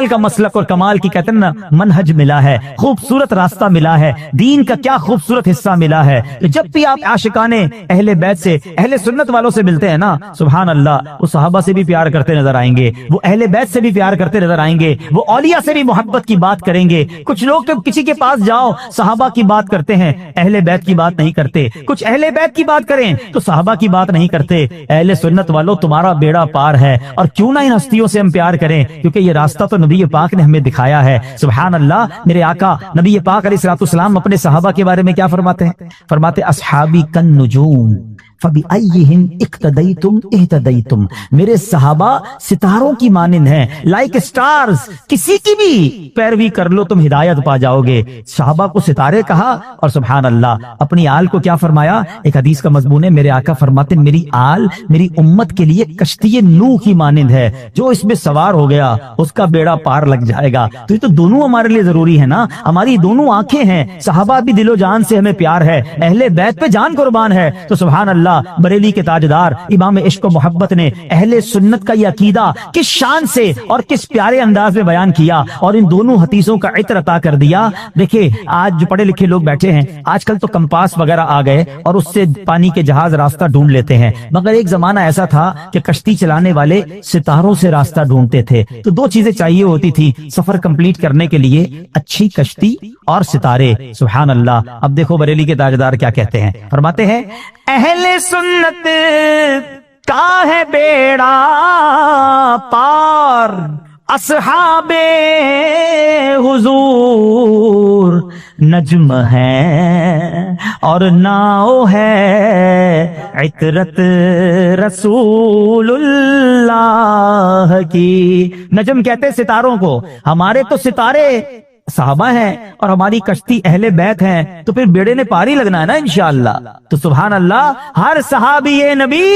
کا مسلک اور کمال کی کہتے ہیں نا منہج ملا ہے، خوبصورت راستہ ملا ہے، دین کا کیا خوبصورت حصہ ملا ہے۔ جب بھی آپ عاشقان اہل بیت سے، اہل سنت والوں سے ملتے ہیں نا، سبحان اللہ، وہ صحابہ سے بھی پیار کرتے نظر آئیں گے، وہ اہل بیت سے بھی پیار کرتے نظر آئیں گے، وہ اولیاء سے بھی محبت کی بات کریں گے۔ کچھ لوگ تو کسی کے پاس جاؤ صحابہ کی بات کرتے ہیں، اہل بیت کی بات نہیں کرتے، کچھ اہل بیت کی بات کریں تو صحابہ کی بات نہیں کرتے۔ اہل سنت والو، تمہارا بیڑا پار ہے، اور کیوں نہ ان ہستیوں سے ہم پیار کریں، کیونکہ یہ راستہ تو نبی پاک نے ہمیں دکھایا ہے۔ سبحان اللہ، میرے آقا نبی پاک علیہ الصلوۃ والسلام اپنے صحابہ کے بارے میں کیا فرماتے ہیں؟ فرماتے اصحابی کالنجوم فبأیہم اقتدیتم اہتدیتم، میرے صحابہ ستاروں کی مانند ہیں، لائک سٹارز، کسی کی بھی پیروی کر لو تم ہدایت پا جاؤ گے۔ صحابہ کو ستارے کہا، اور سبحان اللہ اپنی آل کو کیا فرمایا؟ ایک حدیث کا مضمون ہے، میرے آقا فرماتے میری آل میری امت کے لیے کشتی نوح کی مانند ہے، جو اس میں سوار ہو گیا اس کا بیڑا پار لگ جائے گا۔ تو یہ تو دونوں ہمارے لیے ضروری ہے نا، ہماری دونوں آنکھیں ہیں، صحابہ بھی دل و جان سے ہمیں پیار ہے، اہل بیت پہ جان قربان ہے۔ تو سبحان اللہ، بریلی کے تاجدار امام عشق و محبت نے اہل سنت کا یہ عقیدہ کس شان سے اور کس پیارے انداز میں بیان کیا، اور ان دونوں حدیثوں کا عطر عطا کر دیا۔ دیکھیں آج جو پڑھے لکھے لوگ بیٹھے ہیں، آج کل تو کمپاس وغیرہ آ گئے اور اس سے پانی کے جہاز راستہ ڈھونڈ لیتے ہیں، مگر ایک زمانہ ایسا تھا کہ کشتی چلانے والے ستاروں سے راستہ ڈھونڈتے تھے۔ تو دو چیزیں چاہیے ہوتی تھی سفر کمپلیٹ کرنے کے لیے، اچھی کشتی اور ستارے۔ سبحان اللہ، اب دیکھو بریلی کے تاجدار کیا کہتے ہیں، فرماتے ہیں اہل سنت کا ہے بیڑا پار، اصحاب حضور نجم ہے اور ناؤ ہے عطرت رسول اللہ کی۔ نجم کہتے ستاروں کو، ہمارے تو ستارے صحابہ ہیں اور ہماری کشتی اہل بیت ہیں، تو پھر بیڑے نے پاری لگنا ہے نا انشاءاللہ۔ تو سبحان اللہ، ہر صحابی نبی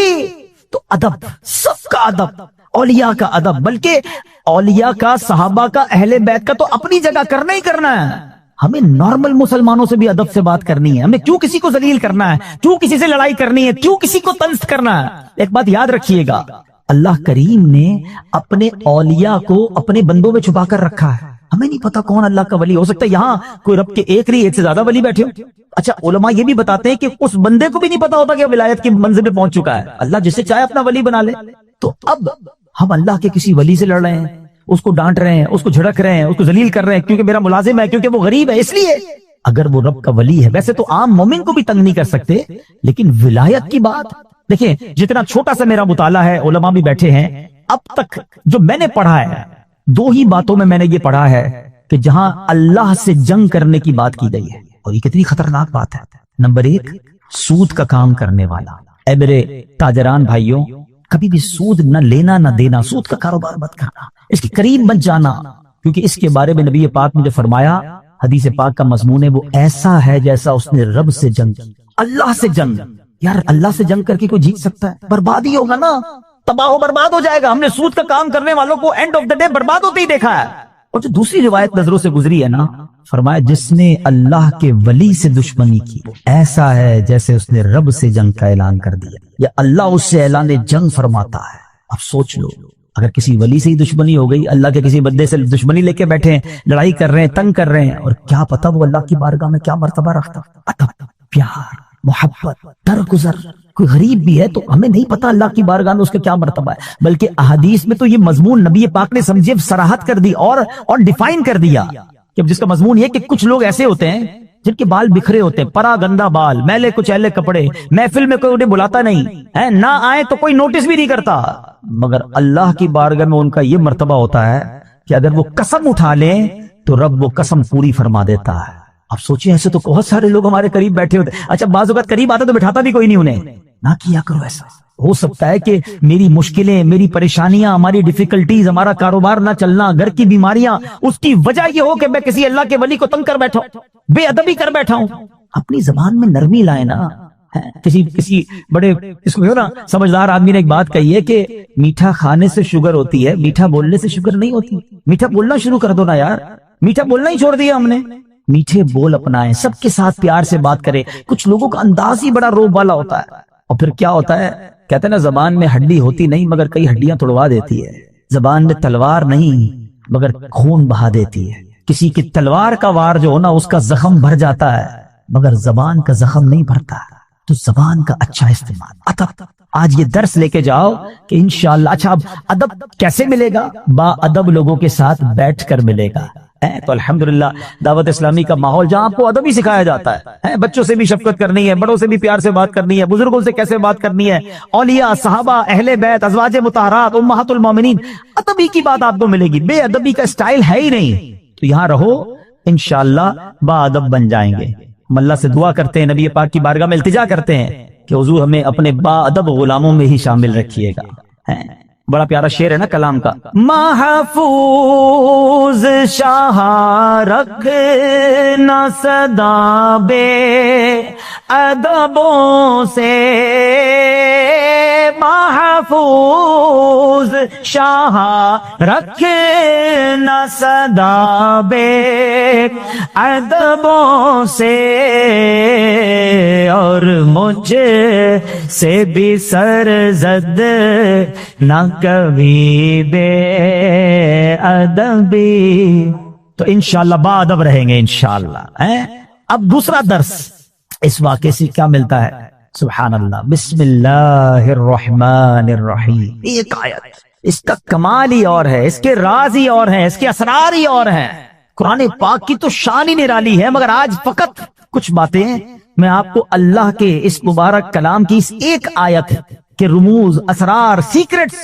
تو ادب، سب کا ادب، اولیاء کا ادب، بلکہ اولیاء کا، صحابہ کا، اہل بیت کا تو اپنی جگہ کرنا ہی کرنا ہے۔ ہمیں نارمل مسلمانوں سے بھی ادب سے بات کرنی ہے، ہمیں کیوں کسی کو ذلیل کرنا ہے، کیوں کسی سے لڑائی کرنی ہے، کیوں کسی کو طنز کرنا ہے۔ ایک بات یاد رکھیے گا، اللہ کریم نے اپنے اولیاء کو اپنے بندوں میں چھپا کر رکھا ہے۔ ہمیں نہیں پتا کون اللہ کا ولی ہو سکتا ہے، یہاں کوئی رب کے ایک نہیں ایک سے زیادہ ولی بیٹھے ہو۔ اچھا علماء یہ بھی بتاتے ہیں کہ اس بندے کو بھی نہیں پتا ہوتا کہ ولایت کی منزل پہ پہنچ چکا ہے، اللہ جسے چاہے اپنا ولی بنا لے۔ تو اب ہم اللہ کے کسی ولی سے لڑ رہے ہیں، اس کو ڈانٹ رہے ہیں، اس کو جھڑک رہے ہیں، اس کو ذلیل کر رہے ہیں کیونکہ میرا ملازم ہے، کیونکہ وہ غریب ہے، اس لیے اگر وہ رب کا ولی ہے، ویسے تو عام مومن کو بھی تنگ نہیں کر سکتے، لیکن ولایت کی بات دیکھیں، جتنا چھوٹا سا میرا مطالعہ ہے، علماء بھی بیٹھے ہیں، اب تک جو میں نے پڑھا ہے، دو ہی باتوں میں نے یہ پڑھا ہے کہ جہاں اللہ سے جنگ کرنے کی بات کی گئی ہے، اور یہ کتنی خطرناک بات ہے۔ نمبر ایک، سود کا کام کرنے والا۔ اے میرے تاجران بھائیوں، کبھی بھی سود نہ لینا نہ دینا، سود کا کاروبار مت کرنا، اس کے قریب مت جانا، کیونکہ اس کے بارے میں نبی پاک نے جو فرمایا، حدیث پاک کا مضمون ہے، وہ ایسا ہے جیسا اس نے رب سے جنگ، اللہ سے جنگ۔ یار اللہ سے جنگ کر کے کوئی جیت سکتا ہے؟ برباد ہی ہوگا نا، تباہ و برباد ہو جائے گا۔ ہم نے سود کا کام کرنے والوں کو اینڈ آف دا ڈے برباد ہوتے ہی دیکھا ہے۔ اور جو دوسری روایت نظروں سے گزری ہے نا، فرمایا جس نے اللہ کے ولی سے دشمنی کی، وہ ایسا ہے جیسے اس نے رب سے جنگ کا اعلان کر دیا، یا اللہ اس سے اعلان جنگ فرماتا ہے۔ اب سوچ لو، اگر کسی ولی سے ہی دشمنی ہو گئی، اللہ کے کسی بندے سے دشمنی لے کے بیٹھے ہیں، لڑائی کر رہے ہیں، تنگ کر رہے ہیں، اور کیا پتہ وہ اللہ کی بارگاہ میں کیا مرتبہ رکھتا، ادب، پیار، محبت، درگزر۔ کوئی غریب بھی ہے تو ہمیں نہیں پتا اللہ کی بارگاہ میں اس کا کیا مرتبہ ہے، بلکہ احادیث میں تو یہ مضمون نبی پاک نے سمجھے صراحت کر دی اور ڈیفائن کر دیا، کہ جس کا مضمون یہ کہ کچھ لوگ ایسے ہوتے ہیں جن کے بال بکھرے ہوتے ہیں، پرا گندا بال، میلے کچیلے کپڑے، محفل میں کوئی انہیں بلاتا نہیں ہے، نہ آئے تو کوئی نوٹس بھی نہیں کرتا، مگر اللہ کی بارگاہ میں ان کا یہ مرتبہ ہوتا ہے کہ اگر وہ قسم اٹھا لیں تو رب وہ قسم پوری فرما دیتا ہے۔ اب سوچیں، ایسے تو بہت سارے لوگ ہمارے قریب بیٹھے ہوتے ہیں، اچھا بعض اوقات قریب آتا تو بٹھاتا بھی کوئی نہیں انہیں، نہ کیا کرو ایسا. ہو سکتا ہے کہ میری مشکلیں، میری پریشانیاں، ہماری ڈیفیکلٹیز، ہمارا کاروبار نہ چلنا، گھر کی بیماریاں، اس کی وجہ یہ ہو کہ میں کسی اللہ کے ولی کو تنگ کر بیٹھا ہوں، بے ادبی کر بیٹھا ہوں. اپنی زبان میں نرمی لائے نا. کسی بڑے اس کو نا سمجھدار آدمی نے ایک بات کہی ہے کہ میٹھا کھانے سے شوگر ہوتی ہے، میٹھا بولنے سے شوگر نہیں ہوتی. میٹھا بولنا شروع کر دو نا یار. میٹھا بولنا ہی چھوڑ دیا ہم نے. میٹھے بول اپنائیں، سب کے ساتھ پیار سے بات کریں. کچھ لوگوں کا انداز ہی بڑا روب والا ہوتا ہے، اور پھر کیا ہوتا ہے، کہتے ہیں نا زبان میں ہڈی ہوتی نہیں مگر کئی ہڈیاں توڑوا دیتی ہے. زبان میں تلوار نہیں مگر خون بہا دیتی ہے. کسی کی تلوار کا وار جو ہونا اس کا زخم بھر جاتا ہے مگر زبان کا زخم نہیں بھرتا. تو زبان کا اچھا استعمال. ادب آج یہ درس لے کے جاؤ کہ انشاءاللہ. اچھا اب ادب کیسے ملے گا؟ با ادب لوگوں کے ساتھ بیٹھ کر ملے گا. تو الحمدللہ دعوت اسلامی کا ماحول جہاں آپ کو ادب ہی سکھایا جاتا ہے. بچوں سے بھی شفقت کرنی ہے، بڑوں سے بھی پیار سے بات کرنی ہے، بزرگوں سے کیسے بات کرنی ہے، اولیاء، صحابہ، اہل بیت، ازواج مطہرات، امہات المومنین، ادبی کی بات آپ کو ملے گی. بے ادبی کا اسٹائل ہے ہی نہیں. تو یہاں رہو، انشاءاللہ با ادب بن جائیں گے. ہم اللہ سے دعا کرتے ہیں، نبی پاک کی بارگاہ میں التجا کرتے ہیں کہ حضور ہمیں اپنے با ادب غلاموں میں ہی شامل رکھیے گا. بڑا پیارا شعر ہے نا کلام کا. محفوظ شاہ رکھنا صدا بے ادبوں سے، محفوظ شاہ رکھنا صدا بے ادبوں سے، اور مجھ سے بھی سرزد نہ کبھی بے ادبی. تو انشاءاللہ با ادب رہیں گے انشاءاللہ. اب دوسرا درس اس واقعے سے کیا ملتا ہے؟ سبحان اللہ. بسم اللہ الرحمن الرحیم. ایک آیت، اس کا کمال ہی اور ہے، اس کے راز ہی اور ہیں، اس کے اسرار ہی اور ہیں. قرآن پاک کی تو شان ہی نرالی ہے، مگر آج فقط کچھ باتیں میں آپ کو اللہ کے اس مبارک کلام کی اس ایک آیت کے رموز، اسرار، سیکرٹس،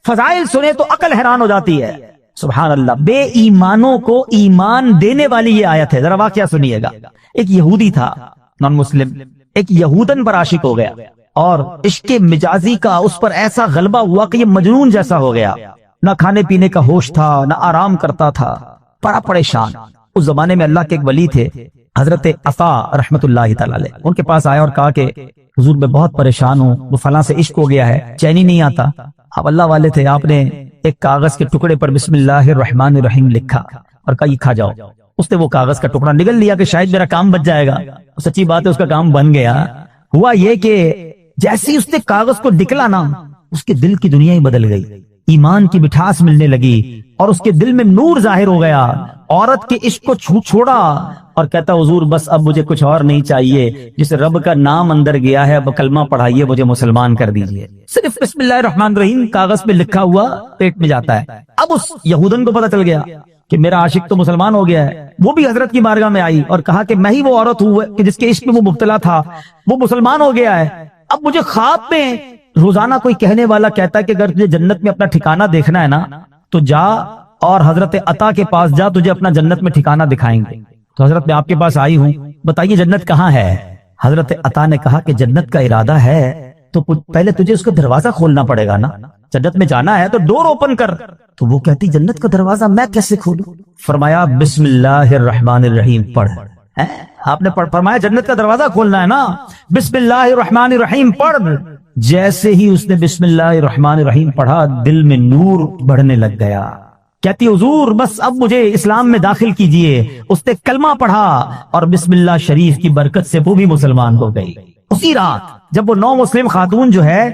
فضائل سنے تو عقل حیران ہو جاتی ہے. سبحان اللہ. بے ایمانوں کو ایمان دینے والی یہ آیت ہے. ذرا واقعہ سنیے گا. ایک یہودی تھا، نان مسلم، ایک یہودن پر عاشق ہو گیا اور عشق مجازی کا اس پر ایسا غلبہ ہوا کہ یہ مجنون جیسا ہو گیا. نہ کھانے پینے کا ہوش تھا، نہ آرام کرتا تھا، بڑا پریشان. اس زمانے میں اللہ کے ایک ولی تھے حضرت عطا رحمت اللہ تعالی علیہ. ان کے پاس آیا اور کہا کہ حضور میں بہت پریشان ہوں، وہ فلاں سے عشق ہو گیا ہے، چین ہی نہیں آتا. آپ اللہ والے تھے، آپ نے ایک کاغذ کے ٹکڑے پر بسم اللہ الرحمن الرحیم لکھا اور کہا یہ کھا جاؤ. اس نے وہ کاغذ کا ٹکڑا نگل لیا کہ شاید میرا کام بچ جائے گا. سچی بات ہے، اس کا کام بن گیا. ہوا یہ کہ جیسے اس نے کاغذ کو نکلا نا، اس کے دل کی دنیا ہی بدل گئی، ایمان کی مٹھاس ملنے لگی اور اس کے دل میں نور ظاہر ہو گیا. عورت کے عشق کو چھوڑا اور کہتا حضور بس اب مجھے کچھ اور نہیں چاہیے، جس رب کا نام اندر گیا ہے اب کلمہ پڑھائیے، مجھے مسلمان کر دیجئے. صرف بسم اللہ الرحمن الرحیم کاغذ پہ لکھا ہوا پیٹ میں جاتا ہے. اب اس یہودن کو پتہ چل گیا کہ میرا عاشق تو مسلمان ہو گیا ہے. وہ بھی حضرت کی بارگاہ میں آئی اور کہا کہ میں ہی وہ عورت ہوں کہ جس کے عشق میں وہ مبتلا تھا، وہ مسلمان ہو گیا ہے. اب مجھے خواب میں روزانہ کوئی کہنے والا کہتا ہے کہ اگر تجھے جنت میں اپنا ٹھکانہ دیکھنا ہے نا تو جا اور حضرت عطا کے پاس جا، تجھے اپنا جنت میں ٹھکانہ دکھائیں گے. تو حضرت میں آپ کے پاس آئی ہوں، بتائیے جنت کہاں ہے؟ حضرت عطا نے کہا کہ جنت کا ارادہ ہے تو پہلے تجھے اس کا دروازہ کھولنا پڑے گا نا. جنت میں جانا ہے تو ڈور اوپن کر. تو وہ کہتی جنت کا دروازہ میں کیسے کھولوں؟ فرمایا بسم اللہ الرحمن الرحیم پڑھ. آپ نے فرمایا جنت کا دروازہ کھولنا ہے نا، بسم اللہ الرحمن الرحیم پڑھ. جیسے ہی اس نے بسم اللہ الرحمن الرحیم پڑھا، دل میں نور بڑھنے لگ گیا. کہتی حضور بس اب مجھے اسلام میں داخل کیجئے. اس نے کلمہ پڑھا اور بسم اللہ شریف کی برکت سے وہ بھی مسلمان ہو گئی. اسی رات جب وہ نو مسلم خاتون جو ہے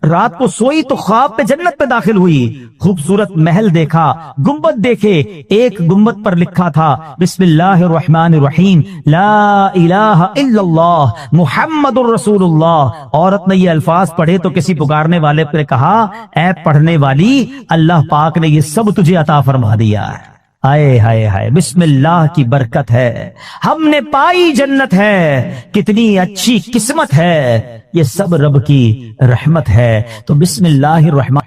رات کو سوئی تو خواب پہ جنت پہ داخل ہوئی. خوبصورت محل دیکھا، گنبد دیکھے. ایک گنبد پر لکھا تھا بسم اللہ الرحمن الرحیم لا الہ الا اللہ محمد الرسول اللہ. عورت نے یہ الفاظ پڑھے تو کسی پکارنے والے پر کہا اے پڑھنے والی، اللہ پاک نے یہ سب تجھے عطا فرما دیا ہے. ہائے ہائے ہائے، بسم اللہ کی برکت ہے، ہم نے پائی جنت ہے، کتنی اچھی قسمت ہے، یہ سب رب کی رحمت ہے. تو بسم اللہ الرحمن